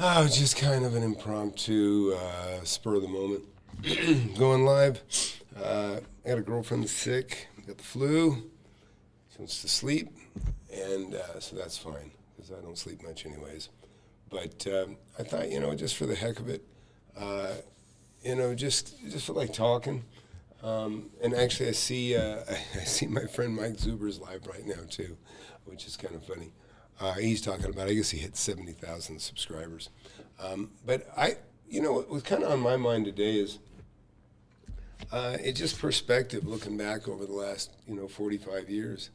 Oh, just kind of an impromptu, spur of the moment. Going live. I got a girlfriend that's sick, got the flu, she wants to sleep, and so that's fine, because I don't sleep much anyways. But I thought, just for the heck of it, just feel like talking. And actually, I see I see my friend Mike Zuber's live right now too, which is kind of funny. He's talking about, I guess he hit 70,000 subscribers. But what was kind of on my mind today is it's just perspective, looking back over the last 45 years,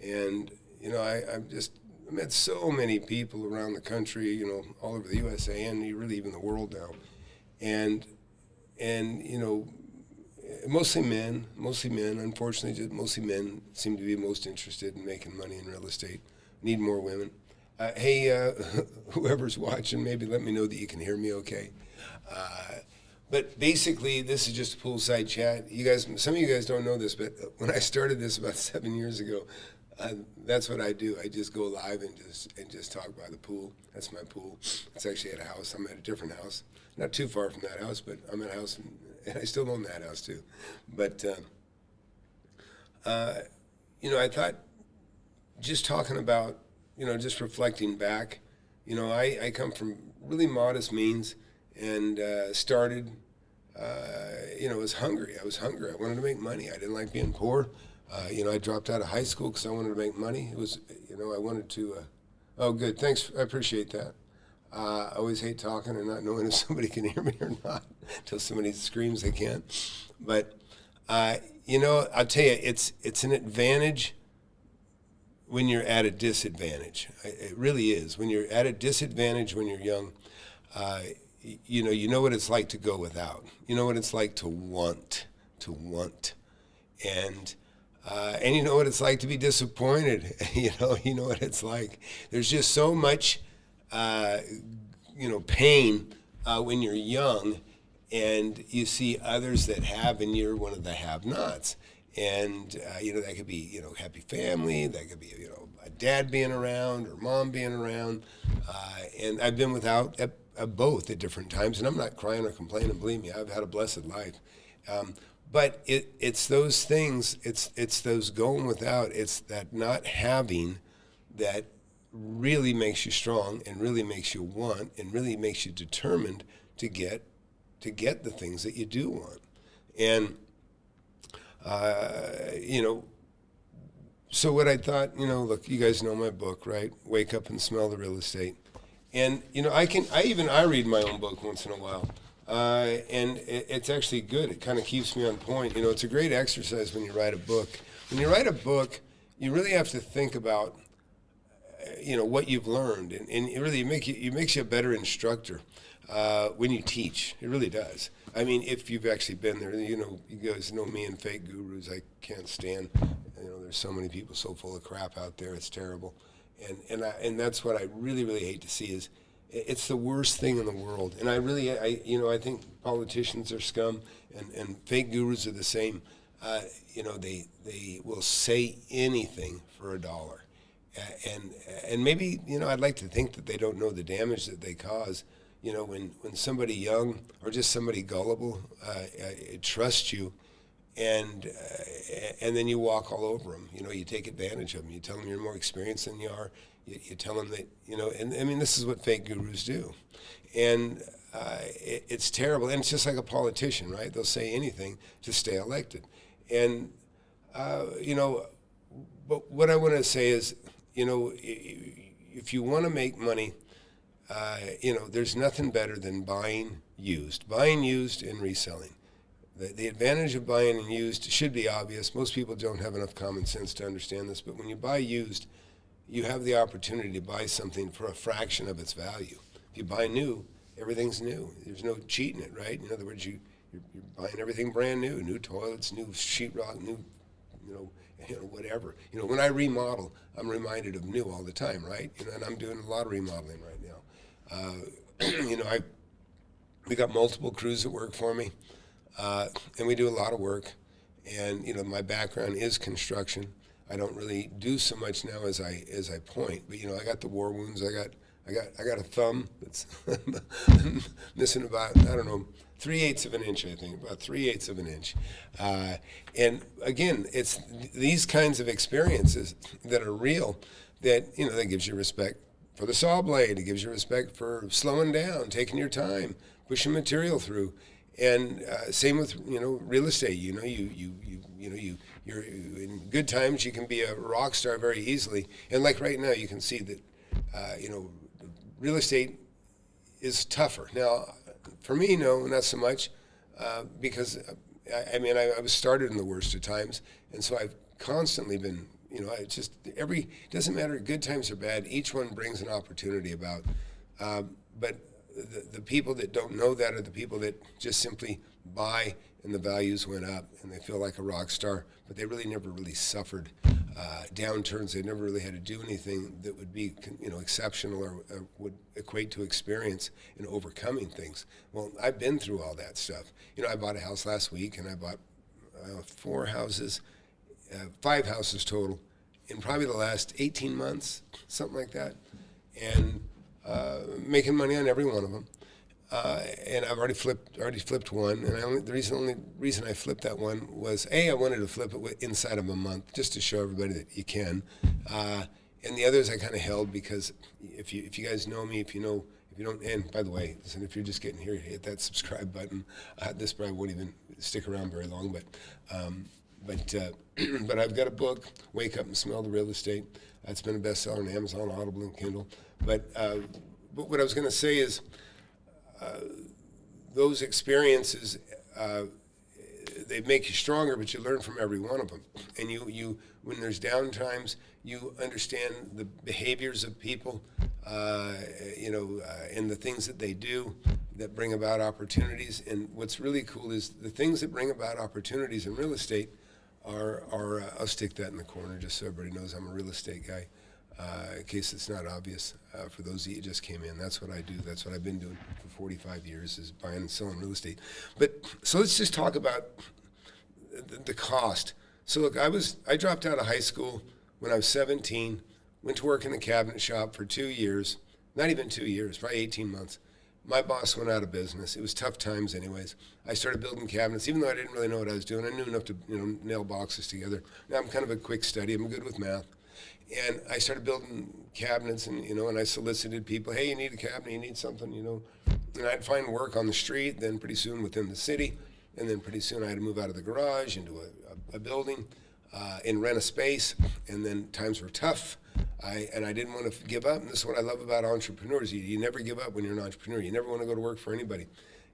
and I met so many people around the country, all over the USA and really even the world now, and mostly men. Unfortunately, just mostly men seem to be most interested in making money in real estate. Need more women. Hey, whoever's watching, maybe let me know that you can hear me okay. But basically, this is just a poolside chat. You guys, some of you guys don't know this, but when I started this about 7 years ago, that's what I do. I just go live and just talk by the pool. That's my pool. It's actually at a house. I'm at a different house, not too far from that house, but I'm at a house, and I still own that house too. But I thought, just talking about, just reflecting back, I come from really modest means and started, I was hungry. I was hungry. I wanted to make money. I didn't like being poor. I dropped out of high school because I wanted to make money. It was, I wanted to, oh, good. Thanks. I appreciate that. I always hate talking and not knowing if somebody can hear me or not until somebody screams they can't. But, I'll tell you, it's an advantage when you're at a disadvantage. It really is. When you're at a disadvantage when you're young, you know what it's like to go without. You know what it's like to want. And you know what it's like to be disappointed. You know what it's like. There's just so much, pain when you're young, and you see others that have, and you're one of the have-nots. And, that could be, happy family, that could be, a dad being around or mom being around. And I've been without both at different times, and I'm not crying or complaining, believe me, I've had a blessed life. But it's those things, it's those going without, it's that not having that really makes you strong and really makes you want and really makes you determined to get the things that you do want. And so what I thought, look, you guys know my book, right? Wake Up and Smell the Real Estate. And, I read my own book once in a while. And it's actually good. It kind of keeps me on point. It's a great exercise when you write a book. When you write a book, you really have to think about, what you've learned. And it really makes you a better instructor when you teach. It really does. I mean, if you've actually been there, you guys know me and fake gurus. I can't stand, there's so many people so full of crap out there. It's terrible. And that's what I really, really hate to see is it's the worst thing in the world. And I think politicians are scum and fake gurus are the same. They will say anything for a dollar. And maybe, I'd like to think that they don't know the damage that they cause. When somebody young or just somebody gullible trusts you, and then you walk all over them. You take advantage of them. You tell them you're more experienced than you are. You tell them that, and I mean, this is what fake gurus do. And it's terrible. And it's just like a politician, right? They'll say anything to stay elected. And, but what I want to say is, if you want to make money, there's nothing better than buying used and reselling. The advantage of buying and used should be obvious. Most people don't have enough common sense to understand this, but when you buy used, you have the opportunity to buy something for a fraction of its value. If you buy new, everything's new. There's no cheating it, right? In other words, you're buying everything brand new toilets, new sheetrock, new, whatever. When I remodel, I'm reminded of new all the time, right? And I'm doing a lot of remodeling right now. We got multiple crews that work for me, and we do a lot of work. And my background is construction. I don't really do so much now as I point, but I got the war wounds. I I got a thumb that's missing about, I don't know, 3/8 of an inch, I think, about 3/8 of an inch. And again, it's these kinds of experiences that are real that, that gives you respect for the saw blade. It gives you respect for slowing down, taking your time, pushing material through. And same with, real estate. You're in good times, you can be a rock star very easily. And like right now, you can see that, real estate is tougher. Now, for me, no, not so much, because I was started in the worst of times, and so I've constantly been, doesn't matter, good times or bad, each one brings an opportunity about. But the people that don't know that are the people that just simply buy and the values went up and they feel like a rock star, but they really never really suffered downturns. They never really had to do anything that would be, exceptional or would equate to experience in overcoming things. Well, I've been through all that stuff. I bought a house last week, and I bought 4 houses, 5 houses total, in probably the last 18 months, something like that, and making money on every one of them. And I've already flipped one, and the only reason I flipped that one was I wanted to flip it inside of a month, just to show everybody that you can. And the others I kind of held because if you guys know me, if you don't, and by the way, listen, if you're just getting here, hit that subscribe button. This probably won't even stick around very long, but I've got a book, Wake Up and Smell the Real Estate. It's been a bestseller on Amazon, Audible, and Kindle. But what I was going to say is, those experiences, they make you stronger, but you learn from every one of them. And you when there's down times, you understand the behaviors of people, and the things that they do that bring about opportunities. And what's really cool is the things that bring about opportunities in real estate are I'll stick that in the corner just so everybody knows I'm a real estate guy. In case it's not obvious for those of you who just came in. That's what I do. That's what I've been doing for 45 years, is buying and selling real estate. So let's just talk about the cost. So look, I dropped out of high school when I was 17, went to work in the cabinet shop for 2 years, not even 2 years, probably 18 months. My boss went out of business. It was tough times anyways. I started building cabinets, even though I didn't really know what I was doing. I knew enough to nail boxes together. Now I'm kind of a quick study. I'm good with math. And I started building cabinets, and and I solicited people. Hey, you need a cabinet? You need something? And I'd find work on the street. Then pretty soon within the city, and then pretty soon I had to move out of the garage into a building, and rent a space. And then times were tough. I didn't want to give up. And this is what I love about entrepreneurs. You never give up when you're an entrepreneur. You never want to go to work for anybody.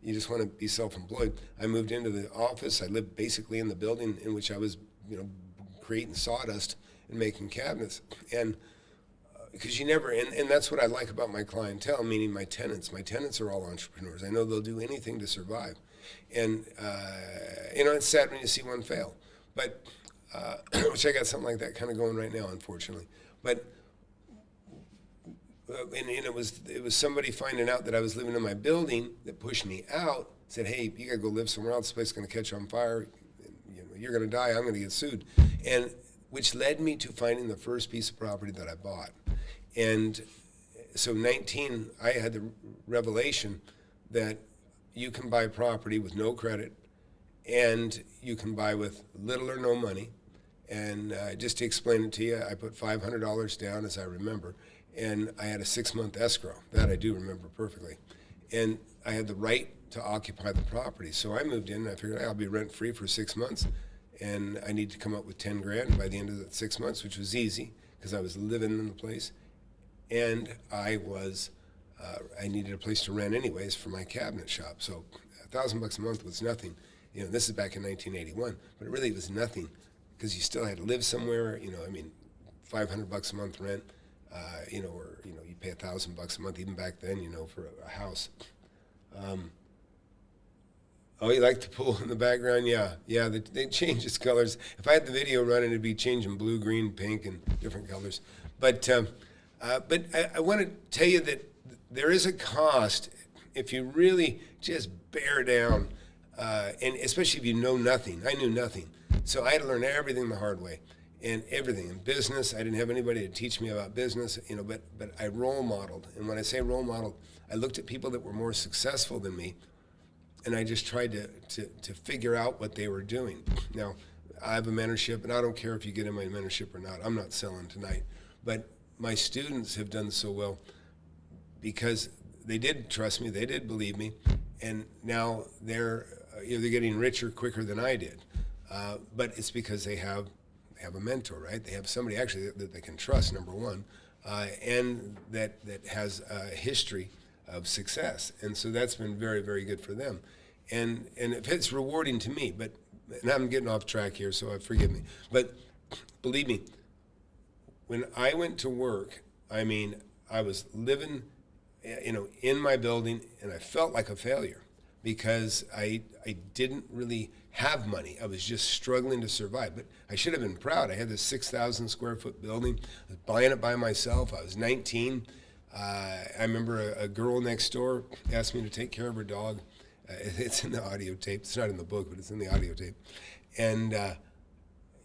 You just want to be self-employed. I moved into the office. I lived basically in the building in which I was, creating sawdust and making cabinets. And because you never, and that's what I like about my clientele, meaning my tenants. My tenants are all entrepreneurs. I know they'll do anything to survive. And, it's sad when you see one fail. But, which I got something like that kind of going right now, unfortunately. But, and it was somebody finding out that I was living in my building that pushed me out, said, hey, you got to go live somewhere else. This place is going to catch on fire. You're going to die. I'm going to get sued. And which led me to finding the first piece of property that I bought. And so 19, I had the revelation that you can buy property with no credit, and you can buy with little or no money. And just to explain it to you, I put $500 down, as I remember, and I had a 6-month escrow. That I do remember perfectly. And I had the right to occupy the property. So I moved in, and I figured I'll be rent-free for 6 months. And I need to come up with 10 grand by the end of the 6 months, which was easy because I was living in the place, and I needed a place to rent anyways for my cabinet shop. So $1,000 a month was nothing. This is back in 1981, but it really was nothing because you still had to live somewhere. $500 a month rent, or you pay $1,000 a month even back then, for a house. Oh, you like the pool in the background? Yeah, they change its colors. If I had the video running, it'd be changing blue, green, pink, and different colors. But I want to tell you that there is a cost if you really just bear down, and especially if you know nothing. I knew nothing, so I had to learn everything the hard way. and everything in business. I didn't have anybody to teach me about business, but I role modeled. And when I say role modeled, I looked at people that were more successful than me, and I just tried to figure out what they were doing. Now, I have a mentorship, and I don't care if you get in my mentorship or not. I'm not selling tonight. But my students have done so well because they did trust me, they did believe me, and now they're getting richer quicker than I did. But it's because they have a mentor, right? They have somebody actually that they can trust, number one, and that has a history of success. And so that's been very, very good for them. And it's rewarding to me, and I'm getting off track here, so forgive me. But believe me, when I went to work, I was living, in my building, and I felt like a failure because I didn't really have money. I was just struggling to survive. But I should have been proud. I had this 6,000 square foot building. I was buying it by myself. I was 19. I remember a girl next door asked me to take care of her dog. It's in the audio tape. It's not in the book, but it's in the audio tape. And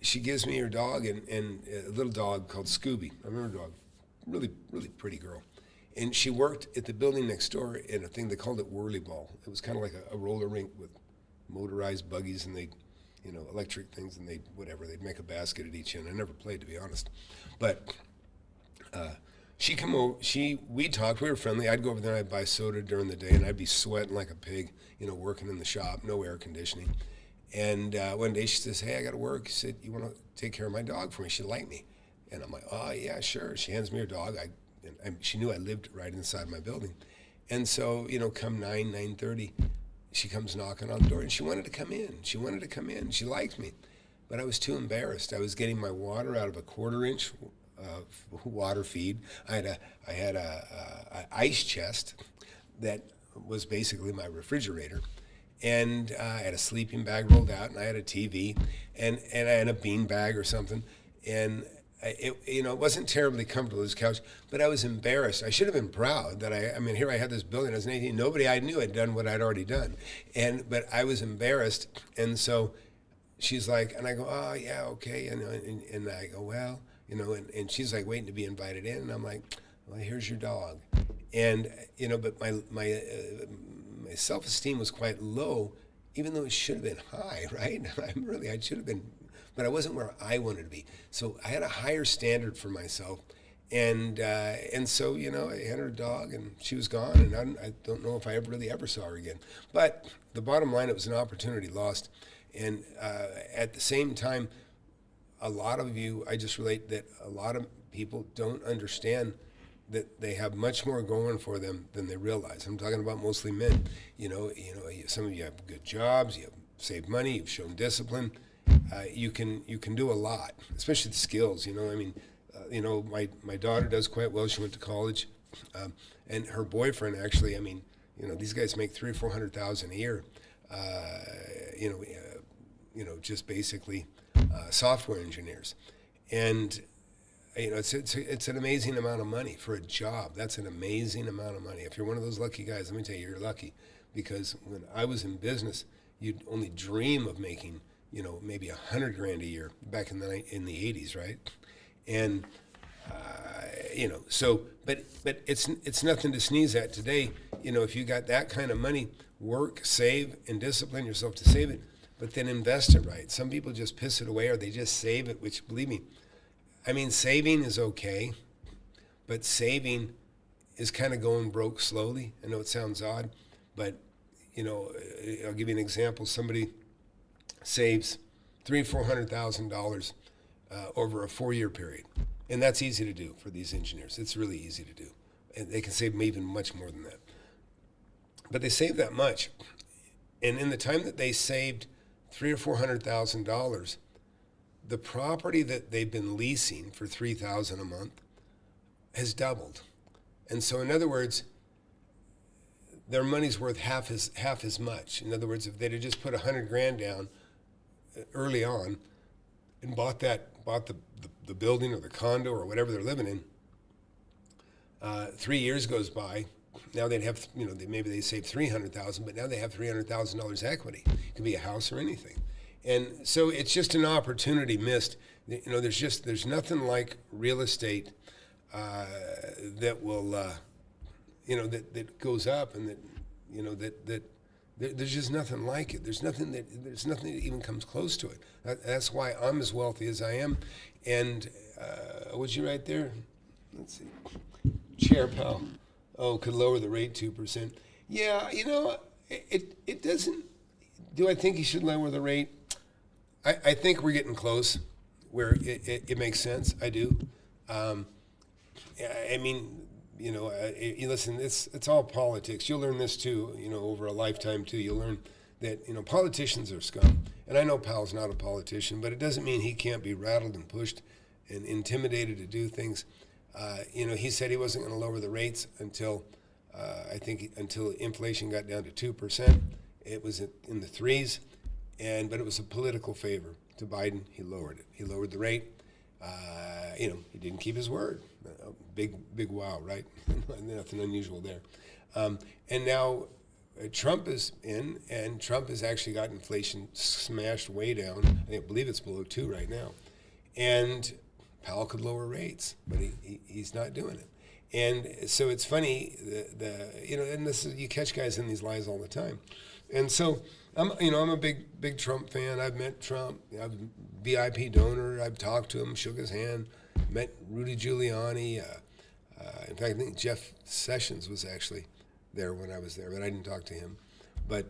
she gives me her dog, and a little dog called Scooby. I remember her dog. Really, really pretty girl. And she worked at the building next door in a thing, they called it Whirly Ball. It was kind of like a roller rink with motorized buggies, and they'd, electric things, and they'd make a basket at each end. I never played, to be honest. But she come over, we talked, we were friendly. I'd go over there and I'd buy soda during the day, and I'd be sweating like a pig, working in the shop, no air conditioning. And one day she says, "Hey, I got to work." She said, "You want to take care of my dog for me?" She liked me. And I'm like, "Oh, yeah, sure." She hands me her dog. She knew I lived right inside my building. And so, come 9:30, she comes knocking on the door, and she wanted to come in. She liked me. But I was too embarrassed. I was getting my water out of a 1/4-inch water feed. I had a ice chest that was basically my refrigerator. And I had a sleeping bag rolled out, and I had a TV, and I had a bean bag or something. And it wasn't terribly comfortable, this couch, but I was embarrassed. I should have been proud that here I had this building. I was 18. Nobody I knew had done what I'd already done. But I was embarrassed. And so she's like, and I go, "Oh, yeah, okay." And I go, "Well," and she's like waiting to be invited in. And I'm like, "Well, here's your dog." And, but my self-esteem was quite low, even though it should have been high, right? I should have been, but I wasn't where I wanted to be. So I had a higher standard for myself. And so, I had her dog, and she was gone, and I don't know if I ever saw her again. But the bottom line, it was an opportunity lost. And at the same time, a lot of you, I just relate that a lot of people don't understand that they have much more going for them than they realize. I'm talking about mostly men. Some of you have good jobs, you have saved money, you've shown discipline. You can do a lot, especially the skills. My daughter does quite well. She went to college, and her boyfriend actually. These guys make $300,000 or $400,000 a year. Just basically software engineers, and it's an amazing amount of money for a job. That's an amazing amount of money. If you're one of those lucky guys, let me tell you, you're lucky, because when I was in business, you'd only dream of making maybe $100,000 a year back in the 80s, right? And but it's nothing to sneeze at today. If you got that kind of money, work, save, and discipline yourself to save it, but then invest it right. Some people just piss it away, or they just save it, which, believe me, saving is okay, but saving is kind of going broke slowly. I know it sounds odd, but I'll give you an example. Somebody saves $300,000-$400,000 over a 4-year period, and that's easy to do for these engineers. It's really easy to do, and they can save even much more than that. But they save that much, and in the time that they saved $300,000 or $400,000, the property that they've been leasing for $3,000 a month has doubled. And so, in other words, their money's worth half as much. In other words, if they'd have just put $100,000 down early on and bought the building or the condo or whatever they're living in, 3 years goes by. Now they'd have, maybe they saved $300,000, but now they have $300,000 equity. It could be a house or anything. And so it's just an opportunity missed. There's nothing like real estate that will, that goes up, and there's just nothing like it. There's nothing that even comes close to it. That's why I'm as wealthy as I am. And what'd you write there? Let's see. Chair pal. Oh, could lower the rate 2%. Yeah, it doesn't. Do I think he should lower the rate? I think we're getting close where it makes sense. I do. Listen, it's all politics. You'll learn this too, over a lifetime too. You'll learn that, politicians are scum. And I know Pal's not a politician, but it doesn't mean he can't be rattled and pushed and intimidated to do things. He said he wasn't going to lower the rates until inflation got down to 2%. It was in the threes, but it was a political favor to Biden. He lowered it. He lowered the rate. He didn't keep his word. Big wow, right? Nothing unusual there. And now Trump is in, and Trump has actually got inflation smashed way down. I believe it's below 2 right now. And Powell could lower rates, but he's not doing it. And so it's funny, and this is, you catch guys in these lies all the time. And so I'm a big Trump fan. I've met Trump. I'm a VIP donor. I've talked to him, shook his hand, met Rudy Giuliani. In fact, I think Jeff Sessions was actually there when I was there, but I didn't talk to him. But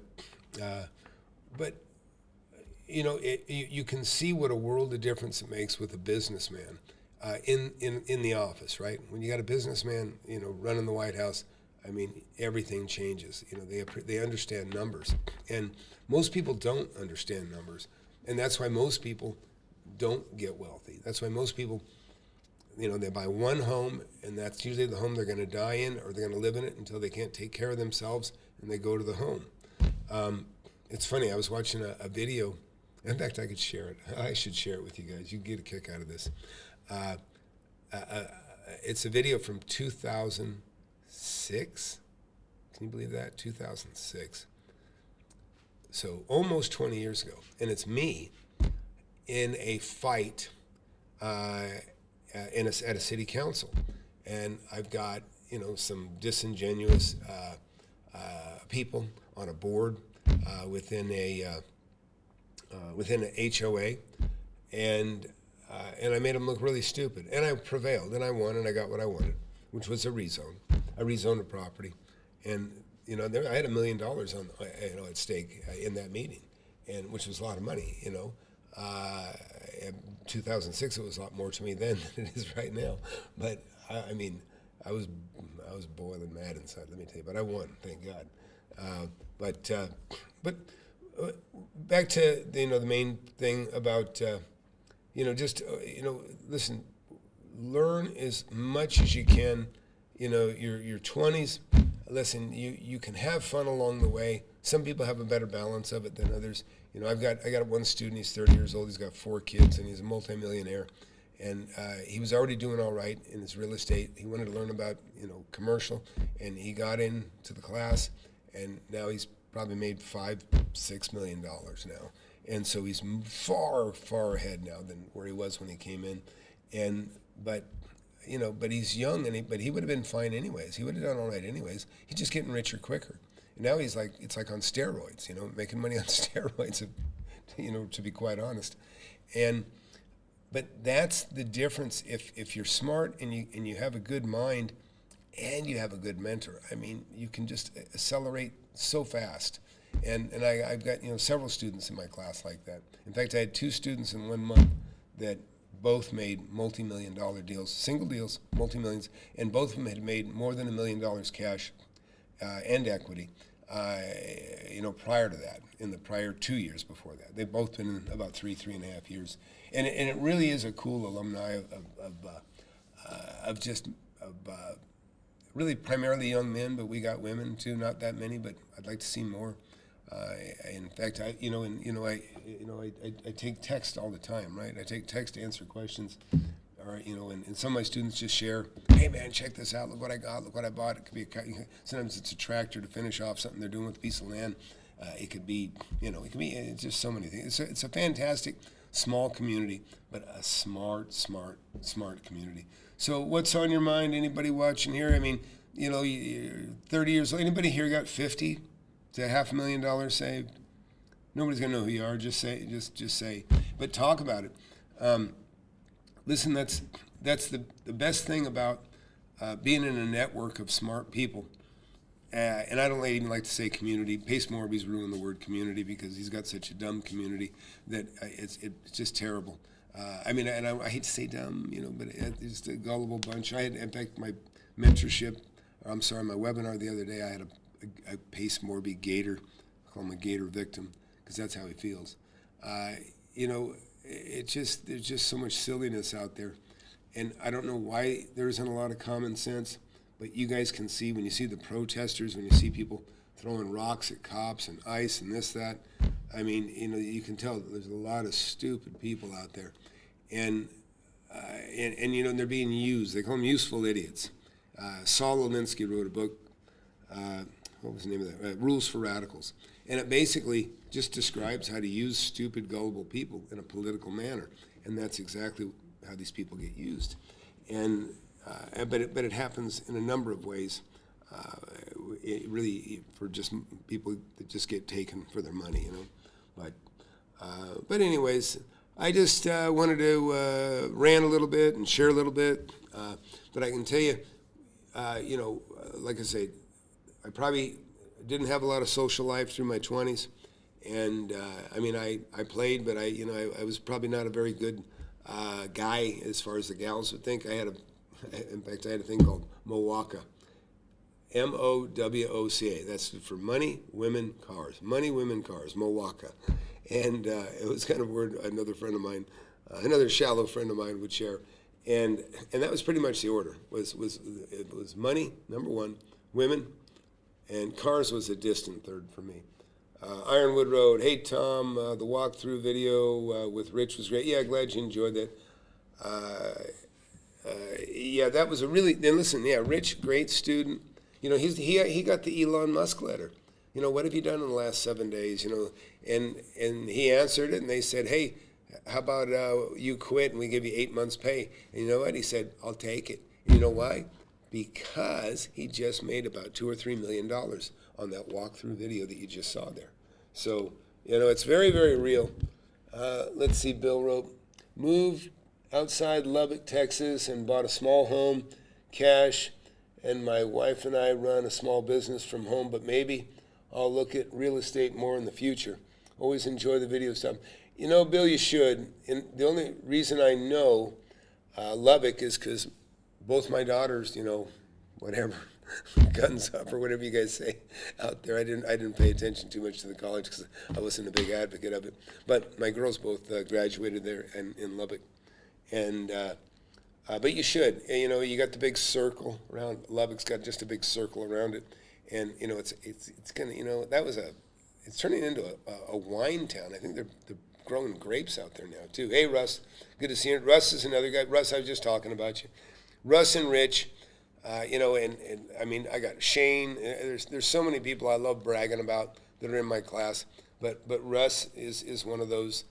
you can see what a world of difference it makes with a businessman in the office, right? When you got a businessman, running the White House, everything changes. They understand numbers, and most people don't understand numbers, and that's why most people don't get wealthy. That's why most people, they buy one home, and that's usually the home they're going to die in, or they're going to live in it until they can't take care of themselves, and they go to the home. It's funny. I was watching a video. In fact, I could share it. I should share it with you guys. You can get a kick out of this. It's a video from 2006. Can you believe that? 2006. So almost 20 years ago. And it's me in a fight at a city council. And I've got, some disingenuous people on a board within an HOA. And I made them look really stupid. And I prevailed, and I won, and I got what I wanted, which was a rezone. I rezoned a property. And, I had $1 million on, at stake in that meeting, and which was a lot of money, In 2006, it was a lot more to me then than it is right now. But, I was boiling mad inside, let me tell you. But I won, thank God. But back to, the main thing about, listen, learn as much as you can. Your 20s, listen, you can have fun along the way. Some people have a better balance of it than others. I got one student, he's 30 years old, he's got 4 kids, and he's a multimillionaire. And he was already doing all right in his real estate. He wanted to learn about, commercial, and he got into the class, and now he's probably made $5-6 million now. And so he's far ahead now than where he was when he came in. But he's young, but he would have been fine anyways. He would have done all right anyways. He's just getting richer quicker. And now it's like on steroids, making money on steroids, to be quite honest. But that's the difference. If you're smart and you have a good mind and you have a good mentor, you can just accelerate so fast. And I've got several students in my class like that. In fact, I had 2 students in 1 month that both made multi-million-dollar deals, single deals, multi-millions, and both of them had made more than $1 million cash and equity, prior to that, in the prior 2 years before that. They've both been in about 3.5 years. And it really is a cool alumni of really primarily young men, but we got women too, not that many, but I'd like to see more. In fact, I take text all the time, right? I take text to answer questions, or and some of my students just share, hey man, check this out, look what I got, look what I bought. It could be sometimes it's a tractor to finish off something they're doing with a piece of land, It could be, it's just so many things. It's a fantastic small community, but a smart community. So what's on your mind? Anybody watching here? I mean, you're 30 years old. Anybody here got 50 to $500,000 saved? Nobody's gonna know who you are. Just say. But talk about it. Listen, that's the best thing about being in a network of smart people. And I don't even like to say community. Pace Morby's ruined the word community because he's got such a dumb community that it's just terrible. I mean, and I hate to say dumb, but it's just a gullible bunch. I had, in fact, my mentorship, my webinar the other day, I had a Pace Morby Gator. I call him a Gator victim because that's how he feels. There's just so much silliness out there. And I don't know why there isn't a lot of common sense. But you guys can see when you see the protesters, when you see people throwing rocks at cops and ice and this, that. I mean, you can tell that there's a lot of stupid people out there, and they're being used. They call them useful idiots. Saul Alinsky wrote a book. What was the name of that? Rules for Radicals, and it basically just describes how to use stupid, gullible people in a political manner, and that's exactly how these people get used, and. But it happens in a number of ways. It really for just people that just get taken for their money, But anyways, I just wanted to rant a little bit and share a little bit. But I can tell you, like I say, I probably didn't have a lot of social life through my 20s, and I played, but I was probably not a very good guy as far as the gals would think. In fact, I had a thing called MOWOCA, MOWOCA. That's for money, women, cars. Money, women, cars, MOWOCA. And it was kind of a word another friend of mine, another shallow friend of mine would share. And that was pretty much the order. It was money, number one, women, and cars was a distant third for me. Ironwood Road, hey Tom, the walkthrough video with Rich was great. Yeah, glad you enjoyed that. Yeah, that was a really. And listen, yeah, Rich, great student. He got the Elon Musk letter. What have you done in the last 7 days? And he answered it, and they said, hey, how about you quit and we give you 8 months pay? And you know what? He said, I'll take it. And you know why? Because he just made about $2 or $3 million on that walkthrough video that you just saw there. So it's very, very real. Let's see. Bill wrote, moved outside Lubbock, Texas, and bought a small home, cash, and my wife and I run a small business from home, but maybe I'll look at real estate more in the future. Always enjoy the video stuff. Bill, you should. And the only reason I know Lubbock is because both my daughters, whatever, guns up or whatever you guys say out there. I didn't pay attention too much to the college because I wasn't a big advocate of it. But my girls both graduated there in Lubbock. And but you should. You got the big circle around. Lubbock's got just a big circle around it, and it's gonna. It's turning into a wine town. I think they're growing grapes out there now too. Hey Russ, good to see you. Russ is another guy. Russ, I was just talking about you. Russ and Rich, and I mean I got Shane. There's so many people I love bragging about that are in my class. But Russ is one of those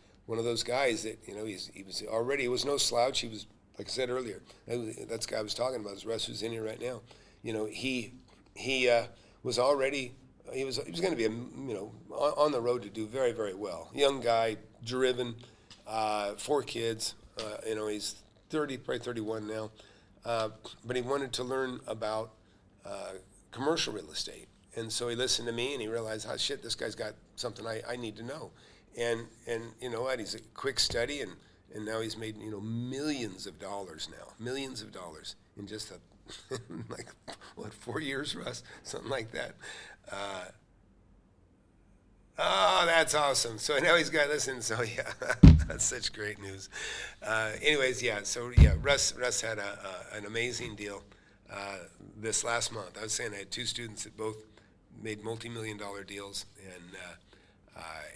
guys that he was no slouch. He was, like I said earlier, that's the guy I was talking about. Is Russ, who's in here right now. He was already. He was going to be on the road to do very, very well. Young guy, driven, 4 kids. He's 30, probably 31 now. But he wanted to learn about commercial real estate, and so he listened to me and he realized, oh shit, this guy's got something I need to know. And you know what? He's a quick study, and now he's made millions of dollars in just 4 years, Russ, something like that. Oh, that's awesome. So now he's got, listen, so yeah, that's such great news. Anyways, yeah, so yeah, Russ had an amazing deal this last month. I was saying I had 2 students that both made multi-million-dollar deals,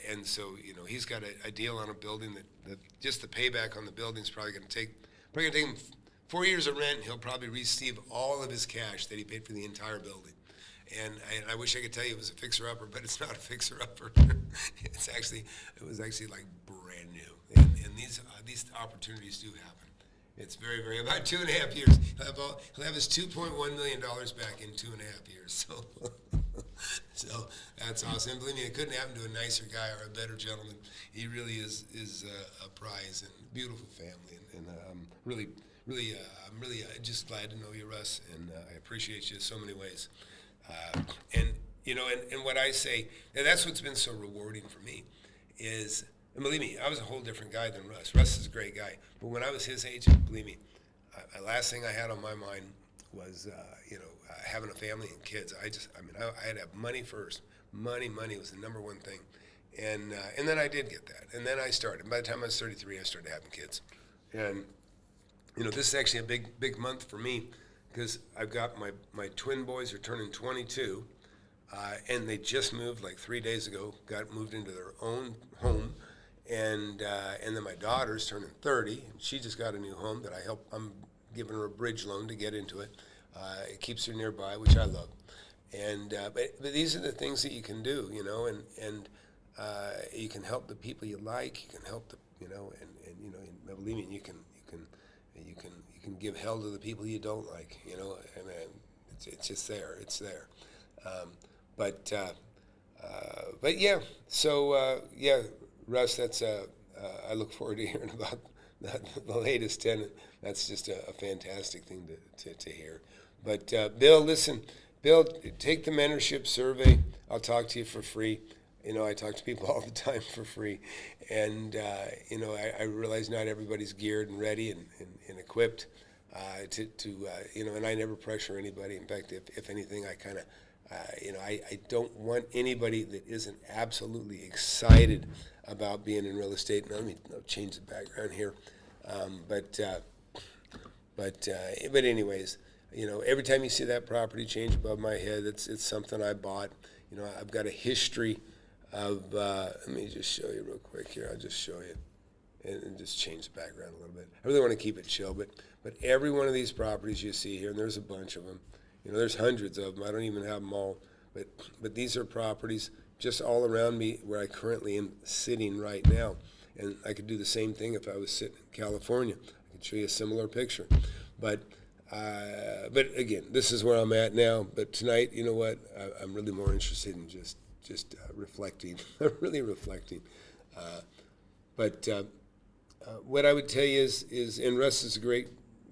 and so he's got a deal on a building that just the payback on the building is probably going to take him 4 years of rent. He'll probably receive all of his cash that he paid for the entire building. And I wish I could tell you it was a fixer-upper, but it's not a fixer-upper. It was actually like brand new. And these opportunities do happen. It's very, very, about 2.5 years. He'll have his $2.1 million back in 2.5 years. So that's awesome. And believe me, it couldn't happen to a nicer guy or a better gentleman. He really is a prize, and beautiful family. And I'm really just glad to know you, Russ, and I appreciate you in so many ways. And what I say, and that's what's been so rewarding for me, is, and believe me, I was a whole different guy than Russ. Russ is a great guy, but when I was his age, believe me, the last thing I had on my mind was, having a family and kids. I had to have money first. Money was the number one thing, and then I did get that, and then I started. By the time I was 33, I started having kids, and this is actually a big month for me, because I've got my twin boys are turning 22, and they just moved like 3 days ago, got moved into their own home, and then my daughter's turning 30, and she just got a new home that I'm giving her a bridge loan to get into it. It keeps her nearby, which I love, and but these are the things that you can do, and you can help the people you like, you can help the, and believe me, you can give hell to the people you don't like, and it's just there, it's there. But yeah, so yeah, Russ, that's I look forward to hearing about the latest tenant. That's just a fantastic thing to hear. But Bill, listen, Bill, take the mentorship survey. I'll talk to you for free. I talk to people all the time for free, and I realize not everybody's geared and ready and equipped and I never pressure anybody. In fact, if anything, I kind of I don't want anybody that isn't absolutely excited about being in real estate. Now, I'll change the background here, but anyways, every time you see that property change above my head, it's something I bought. I've got a history of. Let me just show you real quick here. I'll just show you, and just change the background a little bit. I really want to keep it chill, but every one of these properties you see here, and there's a bunch of them. There's hundreds of them. I don't even have them all, but these are properties just all around me where I currently am sitting right now, and I could do the same thing if I was sitting in California. I could show you a similar picture, but again, this is where I'm at now. But tonight, you know what? I'm really more interested in just reflecting, really reflecting. But what I would tell you is, and Russ is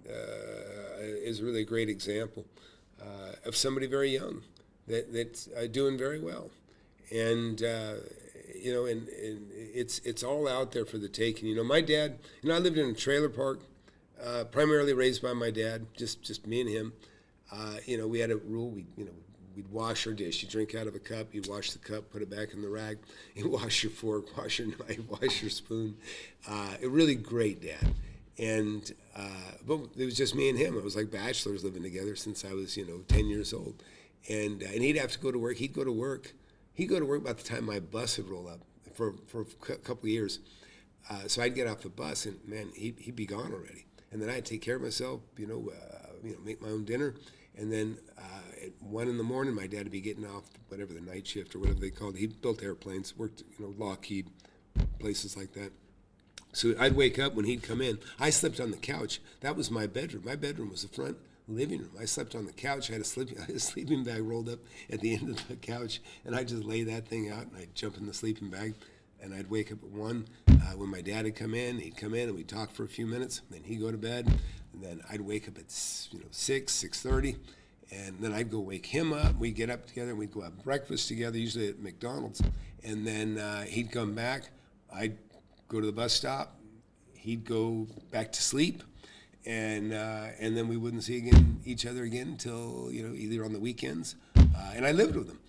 is really a great example of somebody very young that's doing very well, and and it's all out there for the taking. My dad, I lived in a trailer park, primarily raised by my dad, just me and him. We had a rule. We'd wash our dish. You drink out of a cup, you'd wash the cup, put it back in the rag, you wash your fork, wash your knife, wash your spoon. A really great dad. And but it was just me and him. It was like bachelors living together since I was 10 years old. And he'd have to go to work. He'd go to work about the time my bus would roll up for a couple of years. So I'd get off the bus, and man, he'd be gone already. And then I'd take care of myself, make my own dinner. And then at 1 in the morning, my dad would be getting off whatever the night shift or whatever they called it. He built airplanes, worked Lockheed, places like that. So I'd wake up when he'd come in. I slept on the couch. That was my bedroom. My bedroom was the front living room. I slept on the couch. I had a sleeping bag rolled up at the end of the couch, and I'd just lay that thing out, and I'd jump in the sleeping bag, and I'd wake up at 1. When my dad would come in, he'd come in, and we'd talk for a few minutes. Then he'd go to bed, and then I'd wake up at 6:30, and then I'd go wake him up. We'd get up together, and we'd go have breakfast together, usually at McDonald's, and then he'd come back. I'd go to the bus stop. He'd go back to sleep, and then we wouldn't see each other again until either on the weekends, and I lived with him,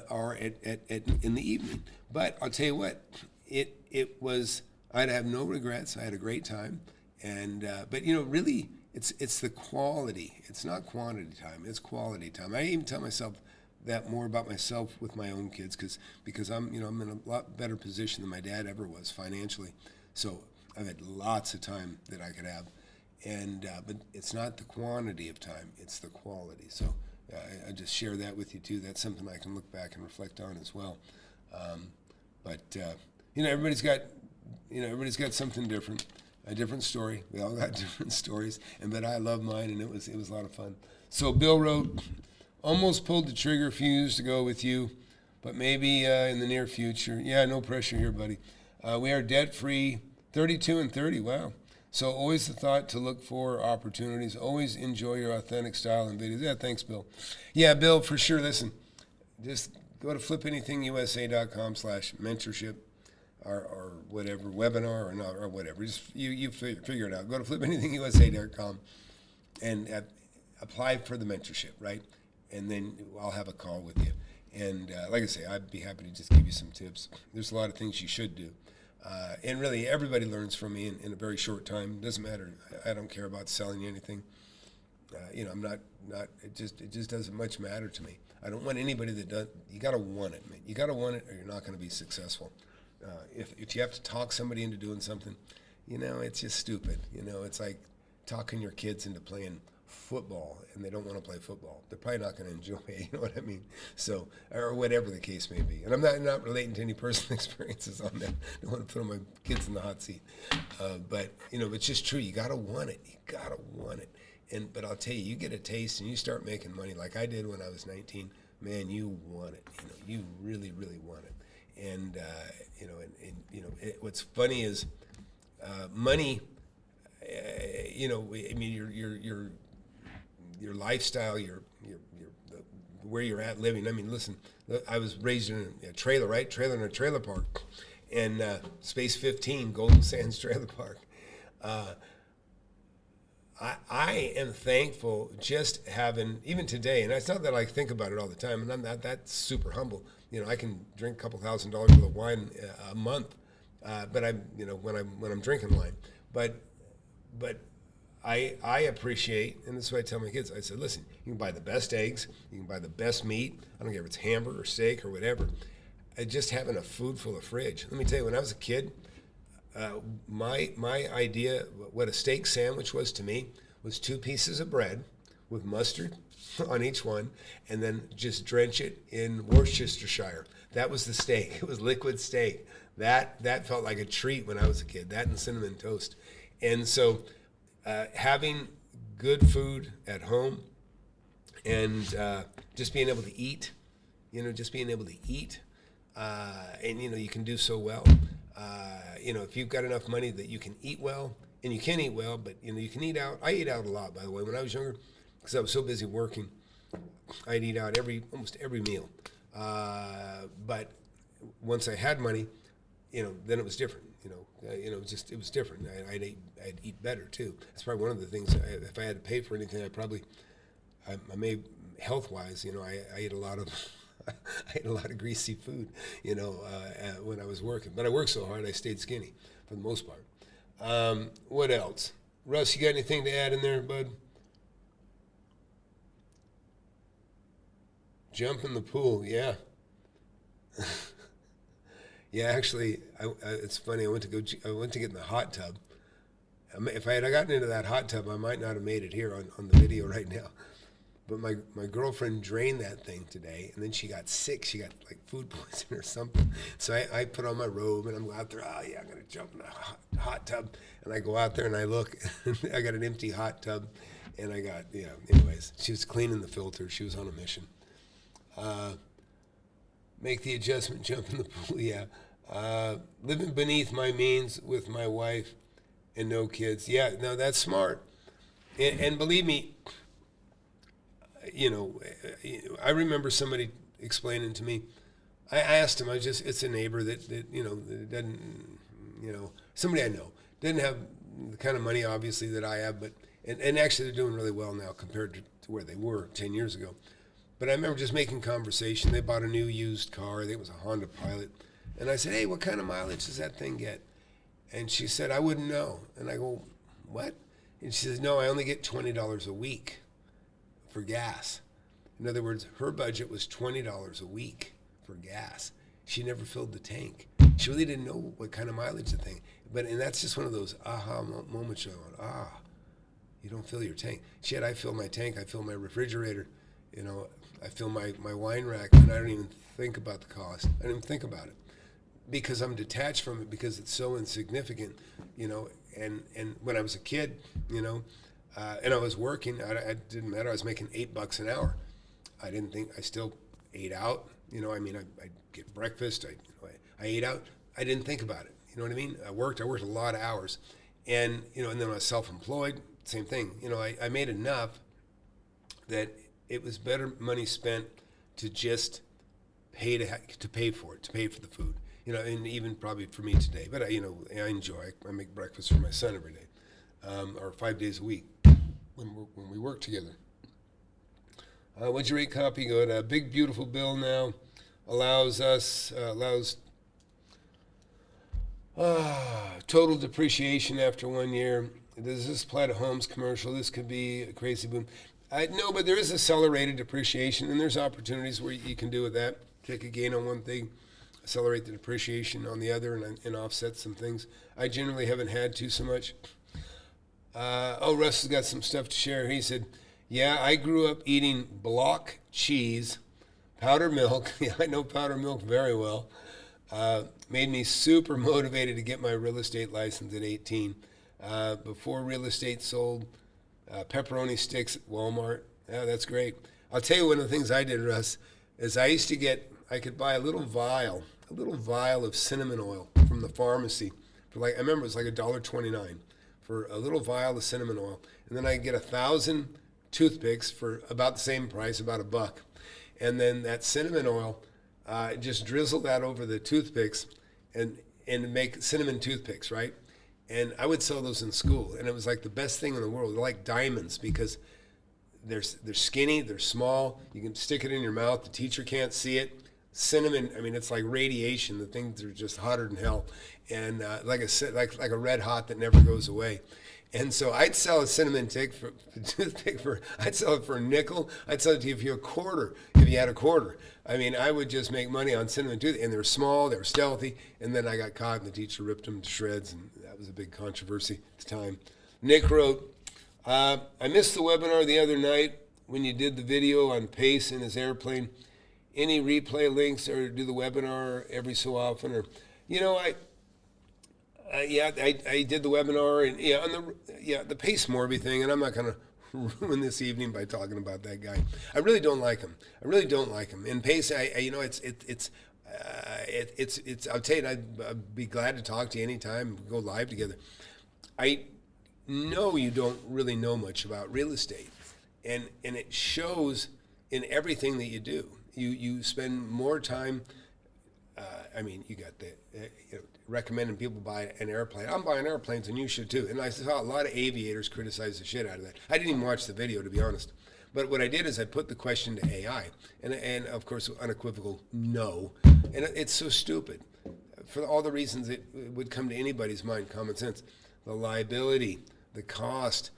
or in the evening. But I'll tell you what, it was. I'd have no regrets. I had a great time, and but really, it's the quality. It's not quantity time. It's quality time. I even tell myself that more about myself with my own kids because I'm I'm in a lot better position than my dad ever was financially. So I've had lots of time that I could have, and but it's not the quantity of time, it's the quality. So I just share that with you too. That's something I can look back and reflect on as well. Everybody's got something different, a different story. We all got different stories, but I love mine, and it was a lot of fun. So Bill wrote, almost pulled the trigger a few years ago with you, but maybe in the near future. Yeah, no pressure here, buddy. We are debt-free, 32 and 30. Wow. So always the thought to look for opportunities. Always enjoy your authentic style and videos. Yeah, thanks, Bill. Yeah, Bill, for sure. Listen, just go to flipanythingusa.com/mentorship or whatever, webinar or not, or whatever. Just you figure it out. Go to flipanythingusa.com and apply for the mentorship, right? And then I'll have a call with you. And like I say, I'd be happy to just give you some tips. There's a lot of things you should do. And really, everybody learns from me in a very short time. It doesn't matter. I don't care about selling you anything. I'm not. It just doesn't much matter to me. I don't want anybody that does. You got to want it, man. You got to want it, or you're not going to be successful. If you have to talk somebody into doing something, it's just stupid. It's like talking your kids into playing football, and they don't want to play football. They're probably not going to enjoy it. You know what I mean? So, or whatever the case may be. And I'm not relating to any personal experiences on that. I don't want to put my kids in the hot seat. But it's just true. You got to want it. You got to want it. But I'll tell you, you get a taste and you start making money like I did when I was 19. Man, you want it. You really, really want it. And what's funny is money. Your lifestyle, where you're at living. I mean, listen, I was raised in a trailer, right? Trailer in a trailer park, and Space 15, Golden Sands Trailer Park. I am thankful just having, even today, and it's not that I think about it all the time, and I'm not that super humble. I can drink a couple $1,000s worth of wine a month, but when I'm drinking wine, but I appreciate, and this is what I tell my kids. I said, listen, you can buy the best eggs, you can buy the best meat. I don't care if it's hamburger or steak or whatever. Just having a food full of fridge. Let me tell you, when I was a kid, my idea, what a steak sandwich was to me, was 2 pieces of bread with mustard on each one, and then just drench it in Worcestershire. That was the steak. It was liquid steak. That felt like a treat when I was a kid. That and cinnamon toast. And so having good food at home and just being able to eat, and you can do so well. If you've got enough money that you can eat well, and you can eat well, but you can eat out. I ate out a lot, by the way. When I was younger, because I was so busy working, I'd eat out almost every meal. But once I had money, then it was different. It was different. I'd eat better too. That's probably one of the things. If I had to pay for anything, I may health-wise. I ate a lot of. I ate a lot of greasy food, when I was working. But I worked so hard, I stayed skinny for the most part. What else? Russ, you got anything to add in there, bud? Jump in the pool, yeah. Yeah, actually, it's funny. I went to get in the hot tub. If I had gotten into that hot tub, I might not have made it here on the video right now. But my girlfriend drained that thing today, and then she got sick. She got like food poisoning or something. So I put on my robe, and I'm out there. Oh yeah, I'm gonna jump in the hot tub. And I go out there and I look. I got an empty hot tub, and I got Anyways, she was cleaning the filter. She was on a mission. Make the adjustment, jump in the pool. Yeah, living beneath my means with my wife and no kids. Yeah, no, that's smart. And believe me. I remember somebody explaining to me. I asked him. It's a neighbor that doesn't, somebody I know didn't have the kind of money obviously that I have, but and actually they're doing really well now compared to where they were 10 years ago. But I remember just making conversation. They bought a new used car. I think it was a Honda Pilot, and I said, "Hey, what kind of mileage does that thing get?" And she said, "I wouldn't know." And I go, "What?" And she says, "No, I only get $20 a week for gas." In other words, her budget was $20 a week for gas. She never filled the tank. She really didn't know what kind of mileage the thing. And that's just one of those aha moments. You don't fill your tank. Shit, I fill my tank. I fill my refrigerator. I fill my wine rack and I don't even think about the cost. I don't even think about it because I'm detached from it because it's so insignificant, and when I was a kid, and I was working, it didn't matter. I was making $8 an hour. I didn't think, I still ate out, I'd get breakfast, I ate out. I didn't think about it. You know what I mean? I worked a lot of hours, and and then I was self-employed, same thing. I made enough that it was better money spent to just pay to pay for it, to pay for the food. And even probably for me today. But I enjoy. I make breakfast for my son every day, or 5 days a week when we work together. What'd you rate copy good? Big Beautiful Bill now allows total depreciation after 1 year. Does this apply to homes, commercial? This could be a crazy boom. No, but there is accelerated depreciation, and there's opportunities where you can do with that. Take a gain on one thing, accelerate the depreciation on the other, and offset some things. I generally haven't had to so much. Russ has got some stuff to share. He said, yeah, I grew up eating block cheese, powdered milk. Yeah, I know powdered milk very well. Made me super motivated to get my real estate license at 18. Before real estate sold pepperoni sticks at Walmart. Yeah, that's great. I'll tell you one of the things I did, Russ, is I could buy a little vial of cinnamon oil from the pharmacy for I remember it was like $1.29 for a little vial of cinnamon oil. And then I could get 1,000 toothpicks for about the same price, about $1. And then that cinnamon oil, just drizzle that over the toothpicks and make cinnamon toothpicks, right? And I would sell those in school, and it was like the best thing in the world. They're like diamonds because they're skinny, they're small. You can stick it in your mouth. The teacher can't see it. Cinnamon, it's like radiation. The things are just hotter than hell, and like a red hot that never goes away. And so I'd sell a cinnamon toothpick I'd sell it for a nickel. I'd sell it to you for a quarter if you had a quarter. I would just make money on cinnamon tooth, and they're small, they're stealthy, and then I got caught and the teacher ripped them to shreds, and that was a big controversy at the time. Nick wrote, I missed the webinar the other night when you did the video on Pace in his airplane. Any replay links or do the webinar every so often? Or, I did the webinar and on the Pace Morby thing, and I'm not gonna ruin this evening by talking about that guy. I really don't like him. And Pace, it's I'll tell you, I'd be glad to talk to you anytime. Go live together. I know you don't really know much about real estate, and it shows in everything that you do. You spend more time. You got the recommending people buy an airplane. I'm buying airplanes, and you should too. And I saw a lot of aviators criticize the shit out of that. I didn't even watch the video, to be honest. But what I did is I put the question to AI, and of course unequivocal no. And it's so stupid for all the reasons it would come to anybody's mind. Common sense, the liability, the cost.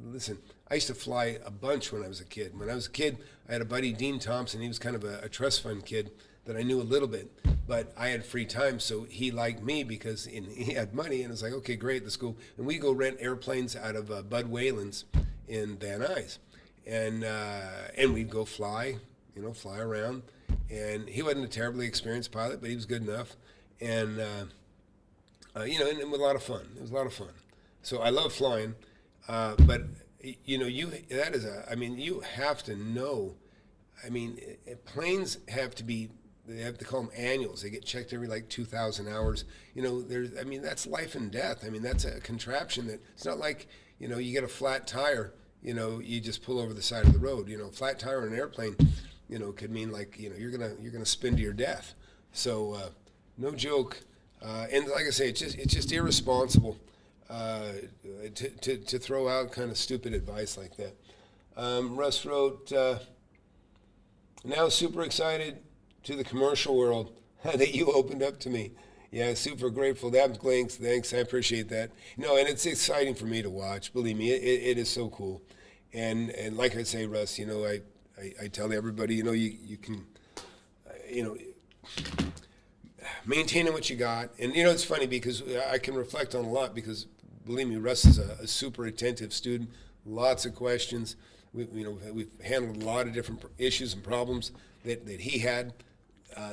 Listen, I used to fly a bunch when I was a kid. When I was a kid, I had a buddy, Dean Thompson. He was kind of a trust fund kid that I knew a little bit, but I had free time, so he liked me because he had money, and it's like, okay, great, let's go. And we go rent airplanes out of Bud Whalen's in Van Nuys, and we'd go fly around. And he wasn't a terribly experienced pilot, but he was good enough, and and it was a lot of fun. It was a lot of fun. So I love flying, but you have to know. Planes have to be. They have to call them annuals. They get checked every 2,000 hours. That's life and death. That's a contraption that it's not like you get a flat tire. You just pull over the side of the road. Flat tire on an airplane. Could mean you're gonna spin to your death. So no joke. And like I say, it's just irresponsible. To throw out kind of stupid advice like that. Russ wrote, now super excited to the commercial world that you opened up to me. Yeah, super grateful. Thanks. I appreciate that. No, and it's exciting for me to watch. Believe me, it is so cool. And like I say, Russ, I tell everybody, you can, maintaining what you got. And, it's funny because I can reflect on a lot because, believe me, Russ is a super attentive student, lots of questions. we've handled a lot of different issues and problems that he had,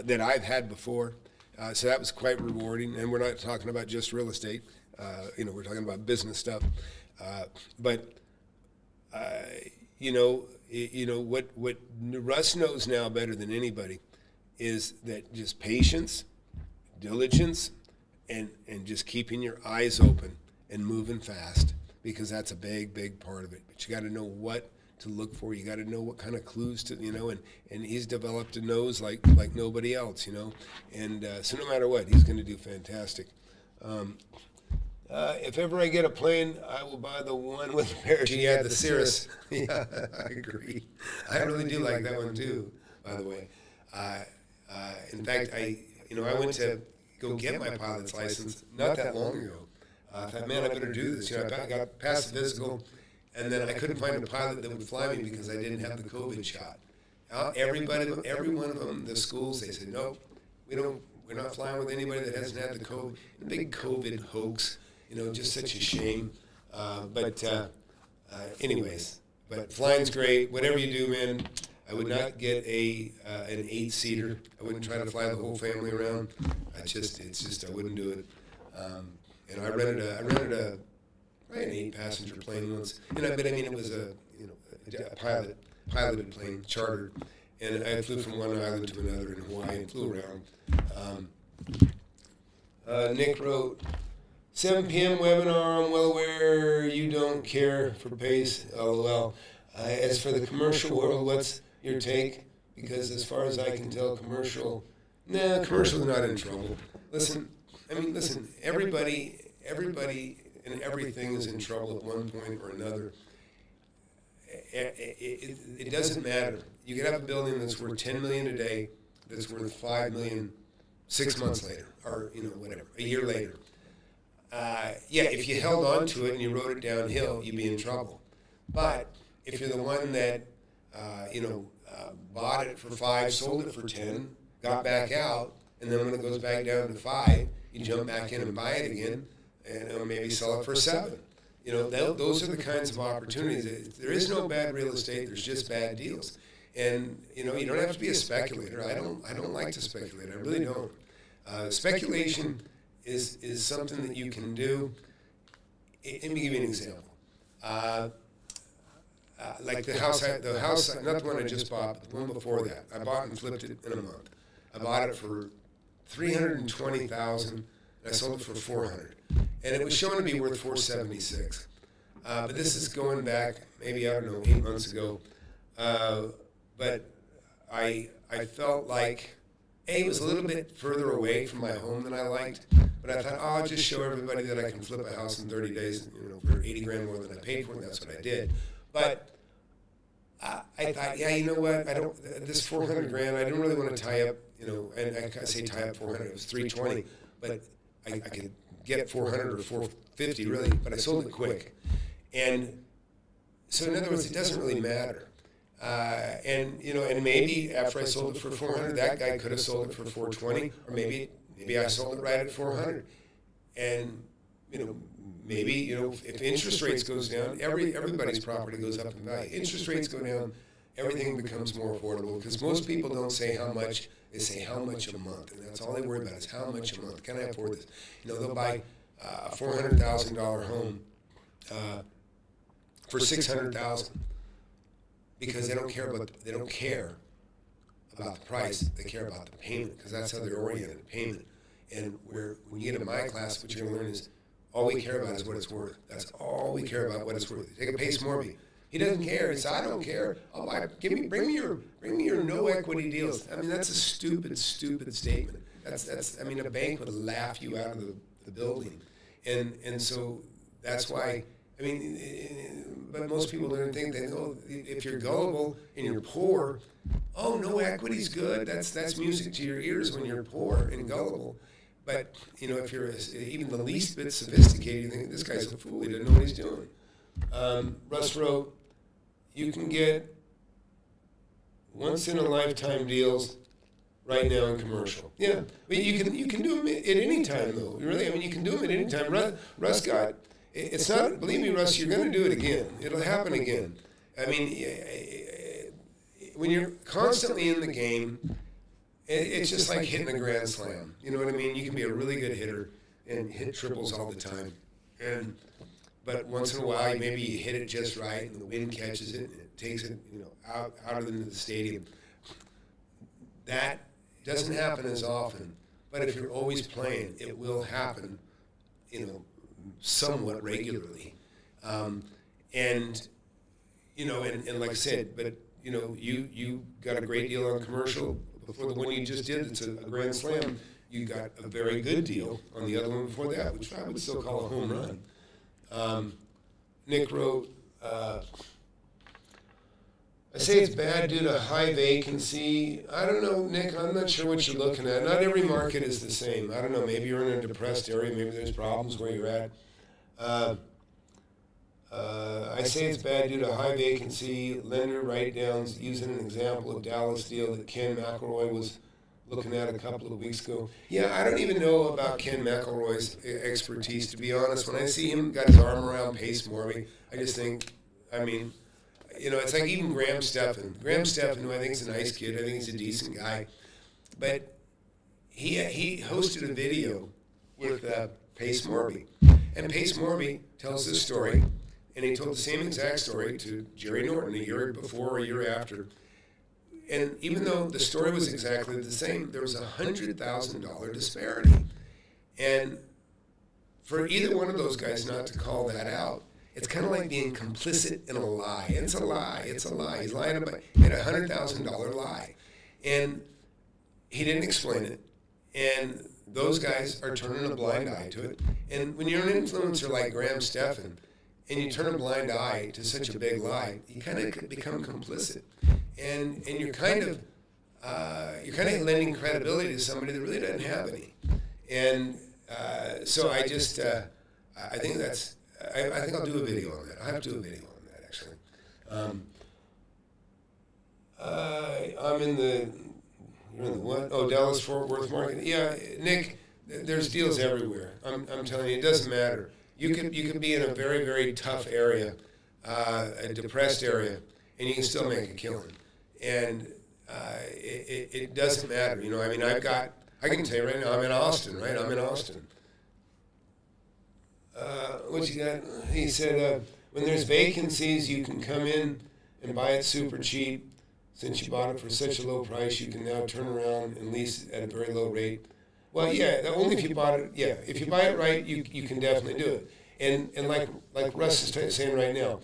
that I've had before. So that was quite rewarding. And we're not talking about just real estate. We're talking about business stuff. But what Russ knows now better than anybody is that just patience, diligence, and just keeping your eyes open and moving fast, because that's a big part of it. But you got to know what to look for. You got to know what kind of clues to, and he's developed a nose like nobody else, and so no matter what, he's going to do fantastic. If ever I get a plane, I will buy the one with the parachute. Yeah, the Cirrus. Yeah, I agree. I really do like that one too, by the way. In fact, I went to go get my pilot's license not that long ago. I thought, man, I better do this. I got past the physical, and then I couldn't find a pilot that would fly me because I didn't have the COVID shot. Every one of them, the schools, they said, nope, we're not flying with anybody that hasn't had the COVID. The big COVID hoax, just such a shame. Anyways, but flying's great. Whatever you do, man, I would not get an 8-seater. I wouldn't try to fly the whole family around. I wouldn't do it. I rented an 8-passenger plane once. It was a piloted plane, chartered, and I flew from one island to another in Hawaii and flew around. Nick wrote, 7 p.m. webinar, I'm well aware you don't care for pace, LOL. As for the commercial world, what's your take? Because as far as I can tell, commercial's not in trouble. Listen, everybody and everything is in trouble at one point or another. It doesn't matter. You can have a building that's worth $10 million a day, that's worth $5 million 6 months later, or whatever, a year later. If you held on to it and you rode it downhill, you'd be in trouble. But if you're the one that bought it for 5, sold it for 10, got back out, and then when it goes back down to 5, you jump back in and buy it again, and maybe sell it for 7. Those are the kinds of opportunities. There is no bad real estate. There's just bad deals. And you don't have to be a speculator. I don't like to speculate. I really don't. Speculation is something that you can do. Let me give you an example. Like the house, not the one I just bought, but the one before that. I bought and flipped it in a month. I bought it for $320,000, and I sold it for $400,000, and it was shown to be worth $476,000. But this is going back maybe 8 months ago. But I felt like it was a little bit further away from my home than I liked. But I thought, I'll just show everybody that I can flip a house in 30 days, for $80,000 more than I paid for it. And that's what I did. But I thought, you know what? This $400,000. I didn't really want to tie up, and I say tie up $400,000. It was $320,000, but I could get $400,000 or $450,000 really. But I sold it quick, and so in other words, it doesn't really matter. And maybe after I sold it for $400,000, that guy could have sold it for $420,000, or maybe I sold it right at $400,000, and maybe if interest rates goes down, everybody's property goes up in value. Interest rates go down, everything becomes more affordable, because most people don't say how much, they say how much a month, and that's all they worry about is how much a month. Can I afford this? They'll buy a $400,000 home for $600,000 because they don't care about the price. They care about the payment, because that's how they're oriented, payment. And when you get in my class, what you're going to learn is all we care about is what it's worth. That's all we care about, what it's worth. Take a Pace Morby. He doesn't care. He says, I don't care. I'll buy. Bring me your no equity deals. That's a stupid statement. That's. A bank would laugh you out of the building, and so that's why. But most people don't think that. If you're gullible and you're poor, no equity's good. That's music to your ears when you're poor and gullible. But if you're even the least bit sophisticated, you think this guy's a fool. He doesn't know what he's doing. Russ wrote, you can get once in a lifetime deals right now in commercial. Yeah, but you can do them at any time though. Really, you can do them at any time. Russ got. It's not. Believe me, Russ, you're going to do it again. It'll happen again. I mean, when you're constantly in the game, it's just like hitting a grand slam. You know what I mean? You can be a really good hitter and hit triples all the time, but once in a while, maybe you hit it just right, and the wind catches it, and it takes it, out into the stadium. That doesn't happen as often, but if you're always playing, it will happen, somewhat regularly. And like I said, but you got a great deal on commercial before the one you just did. It's a grand slam. You got a very good deal on the other one before that, which I would still call a home run. Nick wrote, I say it's bad due to high vacancy. I don't know, Nick, I'm not sure what you're looking at. Not every market is the same. I don't know, maybe you're in a depressed area, maybe there's problems where you're at. I say it's bad due to high vacancy, lender write-downs, using an example of Dallas deal that Ken McElroy was looking at a couple of weeks ago. Yeah, I don't even know about Ken McElroy's expertise, to be honest. When I see him got his arm around Pace Morby, I just think, it's like even Graham Stephan. Graham Stephan, who I think is a nice kid, I think he's a decent guy, but he hosted a video with Pace Morby, and Pace Morby tells this story, and he told the same exact story to Jerry Norton a year before or a year after. And even though the story was exactly the same, there was a $100,000 disparity. And for either one of those guys not to call that out, it's kind of like being complicit in a lie. It's a lie. It's a lie. He's lying about a $100,000 lie. And he didn't explain it. And those guys are turning a blind eye to it. And when you're an influencer like Graham Stephan, and you turn a blind eye to such a big lie, you kind of become complicit. And you're kind of lending credibility to somebody that really doesn't have any. And so I just I think that's I think I'll do a video on that. I have to do a video on that actually. I'm in the you're in the what? Oh, Dallas Fort Worth market. Yeah, Nick, there's deals everywhere. I'm telling you, it doesn't matter. You could be in a very, very tough area, a depressed area, and you can still make a killing. And it doesn't matter. I can tell you right now, I'm in Austin, right? I'm in Austin. What you got? He said, when there's vacancies, you can come in and buy it super cheap. Since you bought it for such a low price, you can now turn around and lease at a very low rate. Well, yeah, only if you bought it. Yeah, if you buy it right, you can definitely do it. And like Russ is saying right now.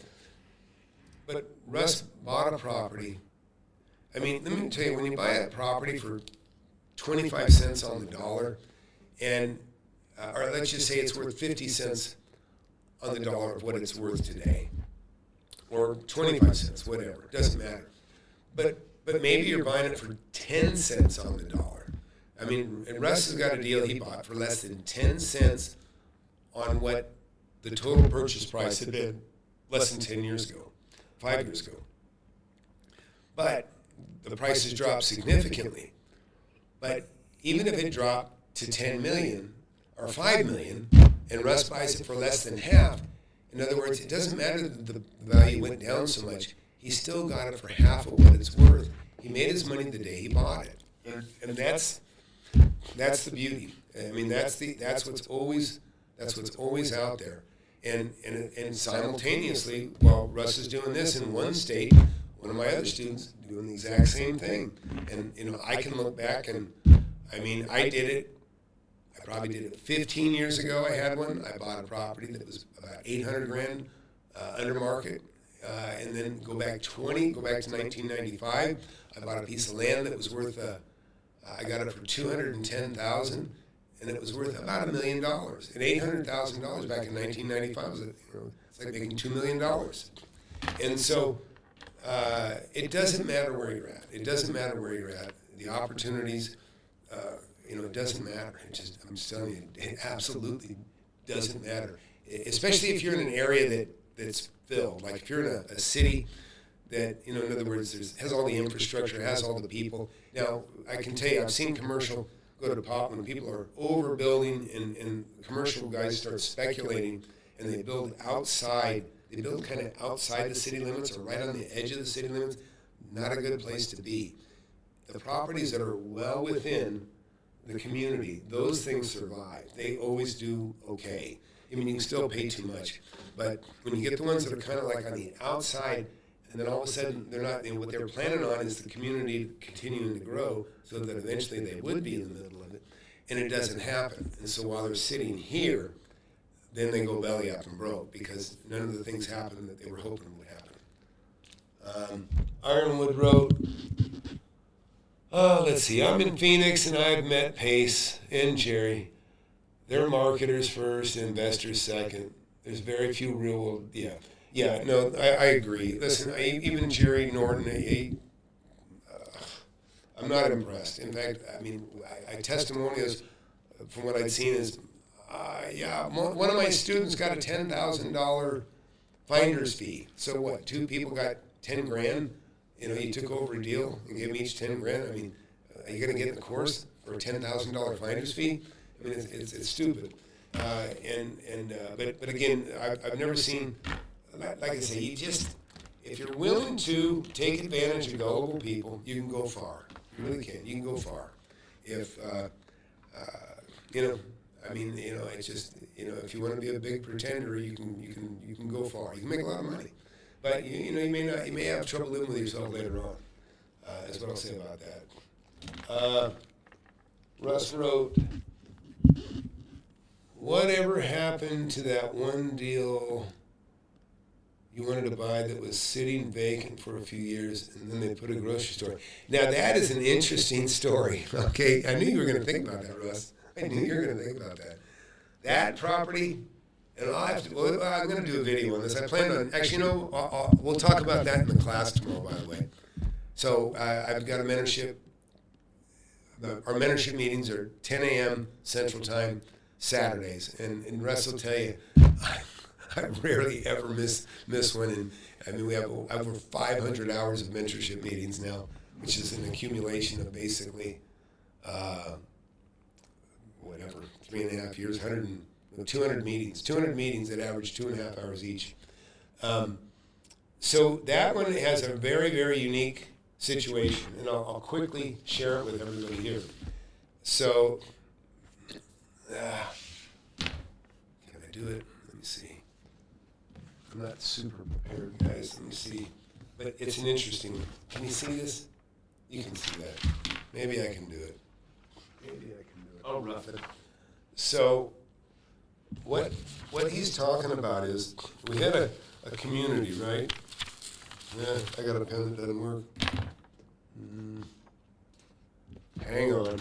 But Russ bought a property. I mean, let me tell you, when you buy a property for 25 cents on the dollar, and or let's just say it's worth 50 cents on the dollar of what it's worth today, or 25 cents, whatever, it doesn't matter. But maybe you're buying it for 10 cents on the dollar. I mean, and Russ has got a deal he bought for less than 10 cents on what the total purchase price had been less than 10 years ago, 5 years ago. But the price has dropped significantly. But even if it dropped to 10 million or 5 million, and Russ buys it for less than half, in other words, it doesn't matter that the value went down so much. He still got it for half of what it's worth. He made his money the day he bought it, and that's the beauty. I mean, that's what's always out there. And simultaneously, while Russ is doing this in one state, one of my other students doing the exact same thing. And I can look back and I mean, I did it. I probably did it 15 years ago. I had one. I bought a property that was about 800 grand under market. And then go back to 1995. I bought a piece of land that was worth, I got it for $210,000, and it was worth about $1 million. And $800,000 back in 1995 was, it's like making $2 million. And so it doesn't matter where you're at. It doesn't matter where you're at. The opportunities, it doesn't matter. I'm just telling you, it absolutely doesn't matter. Especially if you're in an area that's filled. Like if you're in a city that, in other words, has all the infrastructure, has all the people. Now, I can tell you, I've seen commercial go to pop when people are overbuilding and commercial guys start speculating and they build outside they build kind of outside the city limits or right on the edge of the city limits. Not a good place to be. The properties that are well within the community, those things survive. They always do okay. I mean, you can still pay too much, but when you get the ones that are kind of like on the outside, and then all of a sudden they're not, what they're planning on is the community continuing to grow so that eventually they would be in the middle of it, and it doesn't happen. And so while they're sitting here, then they go belly up and broke because none of the things happen that they were hoping would happen. Ironwood Road. Oh, let's see. I'm in Phoenix, and I've met Pace and Jerry. They're marketers first, investors second. There's very few real, no, I agree. Listen, even Jerry Norton, I'm not impressed. In fact, I mean, I testimonials from what I'd seen is, one of my students got a $10,000 finder's fee. So what, 2 people got 10 grand? He took over a deal and gave them each 10 grand. I mean, are you going to get in the course for a $10,000 finder's fee? I mean, it's stupid. But again, I've never seen, like I say, if you're willing to take advantage of gullible people, you can go far. You really can. You can go far. If, it's just, if you want to be a big pretender, you can go far. You can make a lot of money. But you may have trouble living with yourself later on. That's what I'll say about that. Russ wrote, whatever happened to that one deal you wanted to buy that was sitting vacant for a few years, and then they put a grocery store? Now that is an interesting story. Okay, I knew you were going to think about that, Russ. I knew you were going to think about that. That property. And I'm going to do a video on this. I plan on, actually, we'll talk about that in the class tomorrow, by the way. So I've got a mentorship. Our mentorship meetings are 10 a.m. Central Time, Saturdays. And Russ will tell you, I rarely ever miss one. And I mean, we have over 500 hours of mentorship meetings now, which is an accumulation of basically, 3.5 years, 200 meetings that average 2.5 hours each. So that one has a very, very unique situation, and I'll quickly share it with everybody here. So, can I do it? Let me see. I'm not super prepared, guys. Let me see. But it's an interesting one. Can you see this? You can see that. Maybe I can do it. I'll rough it. So, what he's talking about is, we had a community, right? Yeah, I got a pen that doesn't work. Hang on.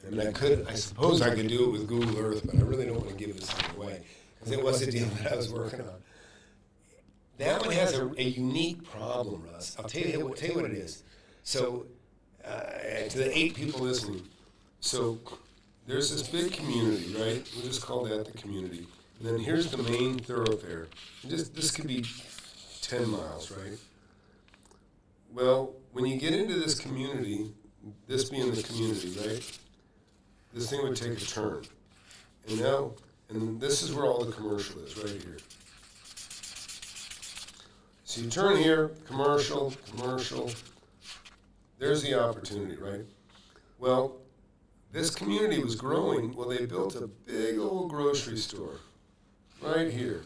And I suppose I could do it with Google Earth, but I really don't want to give this thing away, because it was a deal that I was working on. That one has a unique problem, Russ. I'll tell you what it is. So, to the 8 people listening, so there's this big community, right? We'll just call that the community. And then here's the main thoroughfare. This could be 10 miles, right? Well, when you get into this community, this being the community, right? This thing would take a turn. And this is where all the commercial is, right here. So you turn here, commercial. There's the opportunity, right? Well, this community was growing. Well, they built a big old grocery store right here.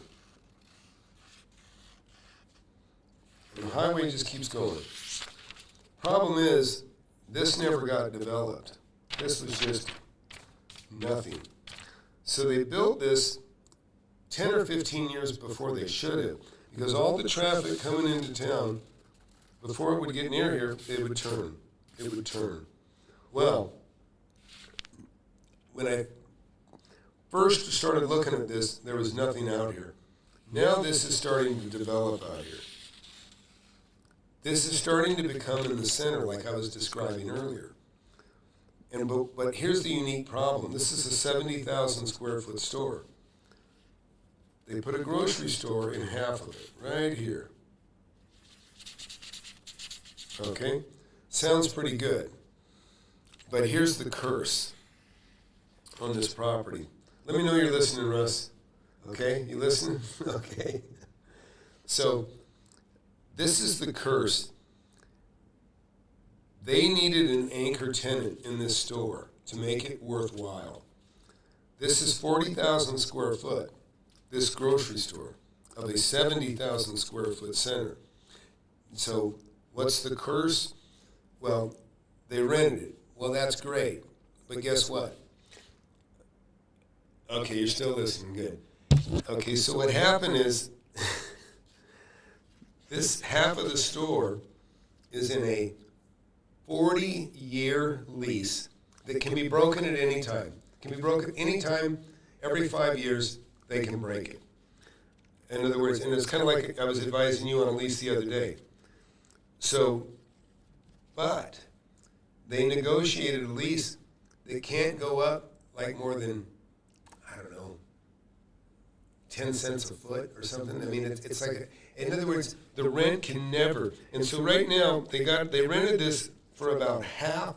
And the highway just keeps going. Problem is, this never got developed. This was just nothing. So they built this 10 or 15 years before they should have, because all the traffic coming into town, before it would get near here, it would turn. Well, when I first started looking at this, there was nothing out here. Now this is starting to develop out here. This is starting to become in the center, like I was describing earlier. But here's the unique problem. This is a 70,000 square foot store. they put a grocery store in half of it, right here. Okay? Sounds pretty good. But here's the curse on this property. Let me know you're listening, Russ. Okay? You listening? Okay. So, this is the curse. They needed an anchor tenant in this store to make it worthwhile. This is 40,000 square foot, this grocery store, of a 70,000 square foot center. So what's the curse? Well, they rented it. Well, that's great. But guess what? Okay, you're still listening. Good. Okay, so what happened is this half of the store is in a 40-year lease that can be broken at any time. Can be broken any time. Every 5 years, they can break it. In other words, and it's kind of like I was advising you on a lease the other day. So, but they negotiated a lease that can't go up like more than, I don't know, 10 cents a foot or something. I mean, it's like, in other words, the rent can never. And so right now, they rented this for about half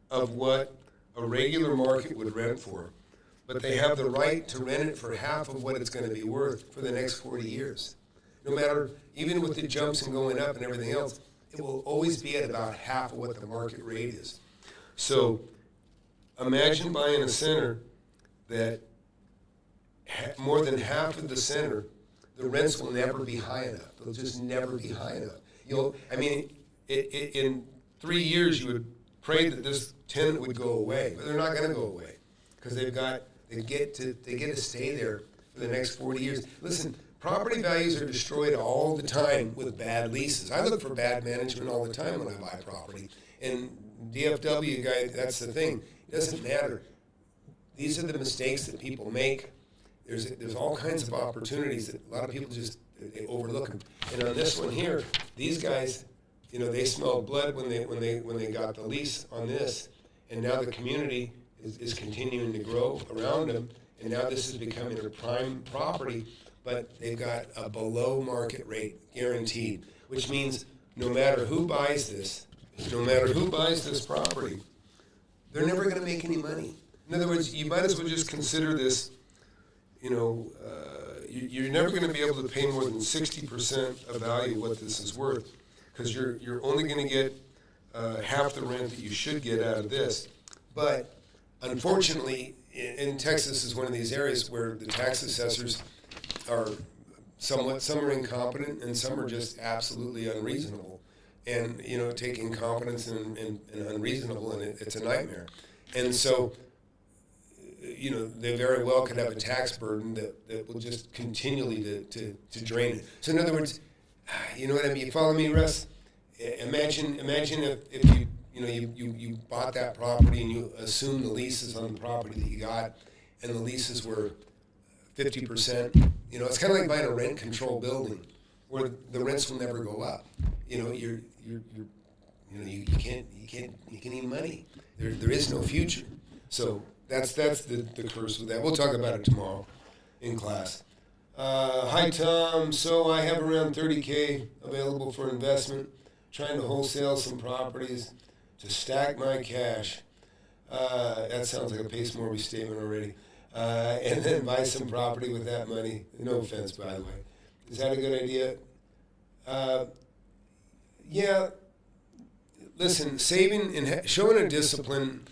of what a regular market would rent for. But they have the right to rent it for half of what it's going to be worth for the next 40 years. No matter, even with the jumps and going up and everything else, it will always be at about half of what the market rate is. So imagine buying a center that more than half of the center, the rents will never be high enough. They'll just never be high enough. In 3 years, you would pray that this tenant would go away, but they're not going to go away because they get to stay there for the next 40 years. Listen, property values are destroyed all the time with bad leases. I look for bad management all the time when I buy property. And DFW guy, that's the thing. It doesn't matter. These are the mistakes that people make. There's all kinds of opportunities that a lot of people just they overlook them. And on this one here, these guys, they smelled blood when they got the lease on this, and now the community is continuing to grow around them, and now this is becoming a prime property, but they've got a below market rate guaranteed, which means no matter who buys this property, they're never going to make any money. In other words, you might as well just consider this, you're never going to be able to pay more than 60% of value of what this is worth, because you're only going to get half the rent that you should get out of this. But unfortunately, in Texas is one of these areas where the tax assessors are some are incompetent and some are just absolutely unreasonable, and taking competence and unreasonable, and it's a nightmare. And so they very well could have a tax burden that will just continually to drain it. So in other words, you know what I mean? You follow me, Russ? Imagine if you bought that property and you assumed the leases on the property that you got, and the leases were 50%. It's kind of like buying a rent control building where the rents will never go up. You can't eat money. There is no future. So that's the curse with that. We'll talk about it tomorrow in class. Hi, Tom. So I have around $30K available for investment, trying to wholesale some properties to stack my cash. That sounds like a Pace Morby statement already. And then buy some property with that money. No offense, by the way. Is that a good idea? Yeah. Listen, saving and showing a discipline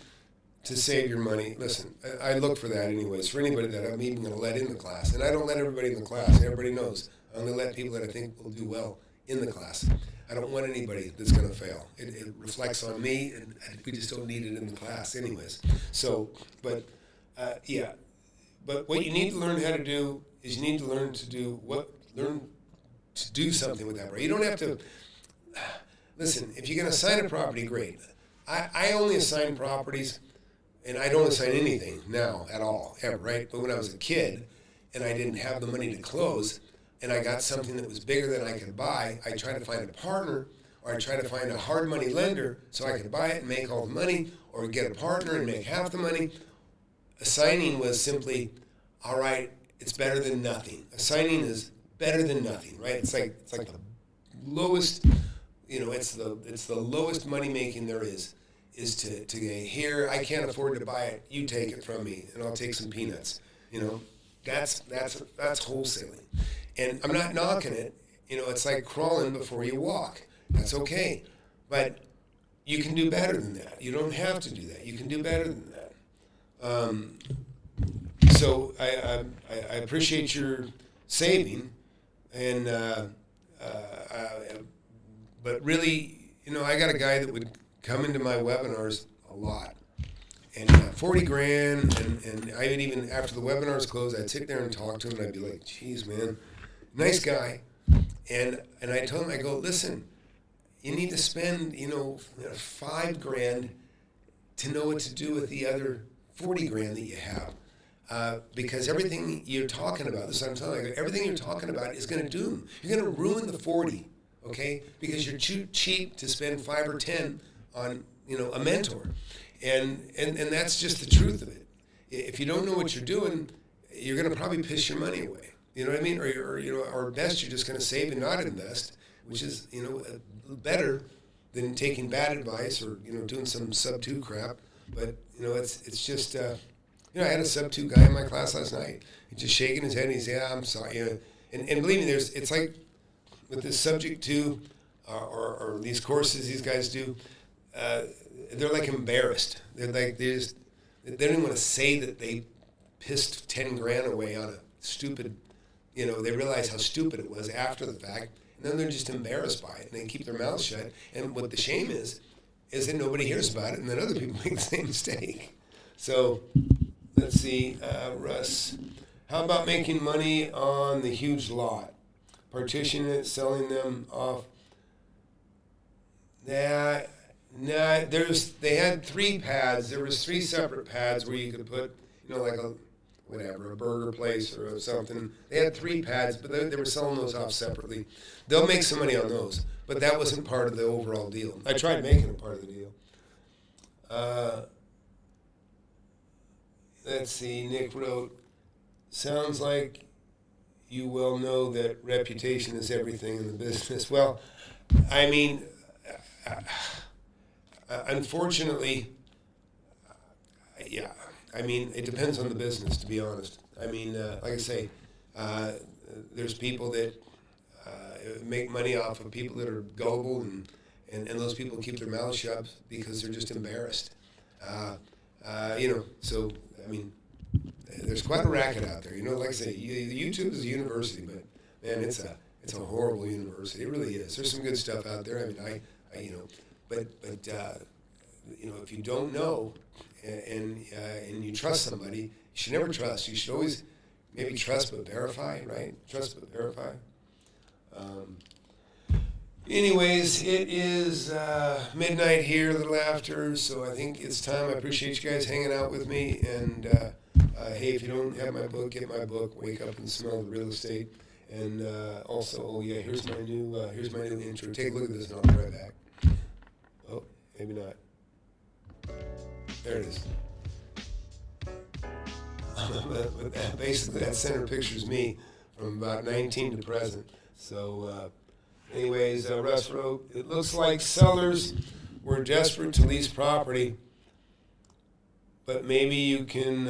to save your money. Listen, I look for that anyways, for anybody that I'm even going to let in the class. And I don't let everybody in the class. Everybody knows. I only let people that I think will do well in the class. I don't want anybody that's going to fail. It reflects on me, and we just don't need it in the class anyways. So, but what you need to learn how to do is you need to learn to do something with that property. You don't have to, listen, if you're going to assign a property, great. I only assign properties, and I don't assign anything now at all, ever, right? But when I was a kid and I didn't have the money to close, and I got something that was bigger than I could buy, I tried to find a partner, or I tried to find a hard money lender so I could buy it and make all the money, or get a partner and make half the money. Assigning was simply, all right, it's better than nothing. A signing is better than nothing, right? It's like the lowest, it's the lowest money making there is to get here. I can't afford to buy it. You take it from me, and I'll take some peanuts. That's wholesaling, and I'm not knocking it. It's like crawling before you walk. That's okay, but you can do better than that. You don't have to do that. You can do better than that. So I appreciate your saving, and but really, I got a guy that would come into my webinars a lot, and 40 grand, and I would even, after the webinars closed, I'd sit there and talk to him, and I'd be like, geez, man, nice guy, and I told him, I go, listen, you need to spend, 5 grand to know what to do with the other 40 grand that you have. Because everything you're talking about, this is what I'm telling you, everything you're talking about is going to doom. You're going to ruin the 40, okay? Because you're too cheap to spend 5 or 10 on, a mentor. And that's just the truth of it. If you don't know what you're doing, you're going to probably piss your money away. You know what I mean? Or at best, you're just going to save and not invest, which is, better than taking bad advice or, doing some sub-2 crap. But, it's just... I had a sub-2 guy in my class last night. He's just shaking his head, and he said, I'm sorry. And believe me, it's like with this subject to, or these courses these guys do, they're like embarrassed. They're like, they don't even want to say that they pissed 10 grand away on a stupid, they realize how stupid it was after the fact, and then they're just embarrassed by it, and they keep their mouths shut. And what the shame is that nobody hears about it, and then other people make the same mistake. So... Let's see, Russ. How about making money on the huge lot? Partitioning it, selling them off. They had 3 pads. There was 3 separate pads where you could put, like a burger place or something. They had 3 pads, but they were selling those off separately. They'll make some money on those, but that wasn't part of the overall deal. I tried making it part of the deal. Let's see, Nick wrote, sounds like you well know that reputation is everything in the business. Well, I mean, unfortunately, yeah, I mean, it depends on the business, to be honest. I mean, like I say, there's people that make money off of people that are gullible, and those people keep their mouths shut because they're just embarrassed. So, I mean, there's quite a racket out there. Like I say, YouTube is a university, but man, it's a horrible university. It really is. There's some good stuff out there. I mean, but if you don't know and you trust somebody, you should never trust. You should always maybe trust but verify, right? Trust but verify. Anyways, it is midnight here, a little after, so I think it's time. I appreciate you guys hanging out with me. And hey, if you don't have my book, get my book, Wake Up and Smell the Real Estate. And also, here's my new intro. Take a look at this, and I'll be right back. Oh, maybe not. There it is. But basically, that center picture is me from about 19 to present. So. Anyways, Russ wrote, it looks like sellers were desperate to lease property, but maybe you can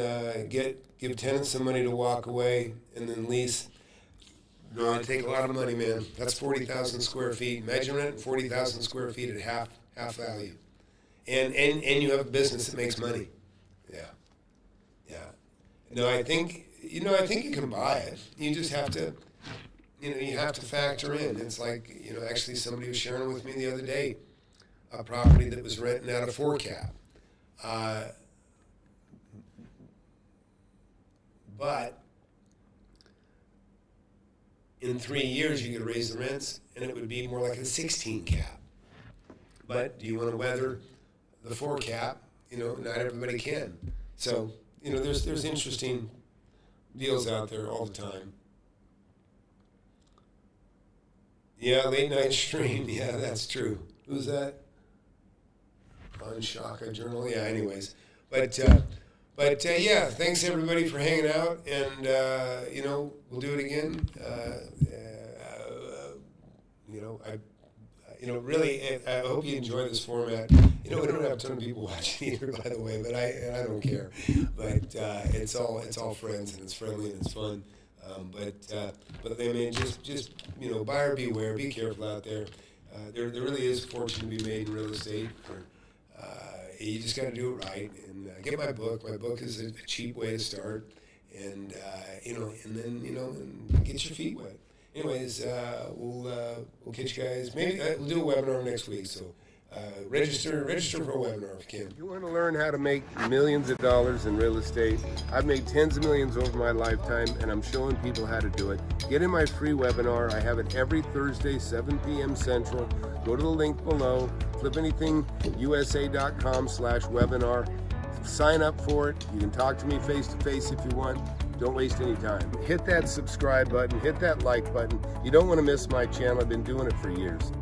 give tenants some money to walk away and then lease. No, it'd take a lot of money, man. That's 40,000 square feet. Imagine renting 40,000 square feet at half value. And you have a business that makes money. Yeah. No, I think you can buy it. You just have to... you have to factor in. It's like, actually somebody was sharing with me the other day a property that was renting out a 4 cap. But in 3 years, you could raise the rents, and it would be more like a 16 cap. But do you want to weather the 4 cap? Not everybody can. So, there's interesting deals out there all the time. Yeah, late night stream. Yeah, that's true. Who's that? On Shaka Journal. Yeah. Anyways, but But yeah, thanks everybody for hanging out, and we'll do it again. Really, I hope you enjoy this format. We don't have a ton of people watching either, by the way, but I don't care. But it's all friends, and it's friendly and it's fun. But I mean, just buyer beware, be careful out there. There really is a fortune to be made in real estate. You just got to do it right, and get my book. My book is a cheap way to start, and and get your feet wet. Anyways, we'll catch you guys. Maybe we'll do a webinar next week. So register for a webinar if you can. You want to learn how to make millions of dollars in real estate? I've made tens of millions over my lifetime, and I'm showing people how to do it. Get in my free webinar. I have it every Thursday, 7 p.m. Central. Go to the link below. FlipAnythingUSA.com/webinar. Sign up for it. You can talk to me face to face if you want. Don't waste any time. Hit that subscribe button, hit that like button. You don't want to miss my channel. I've been doing it for years.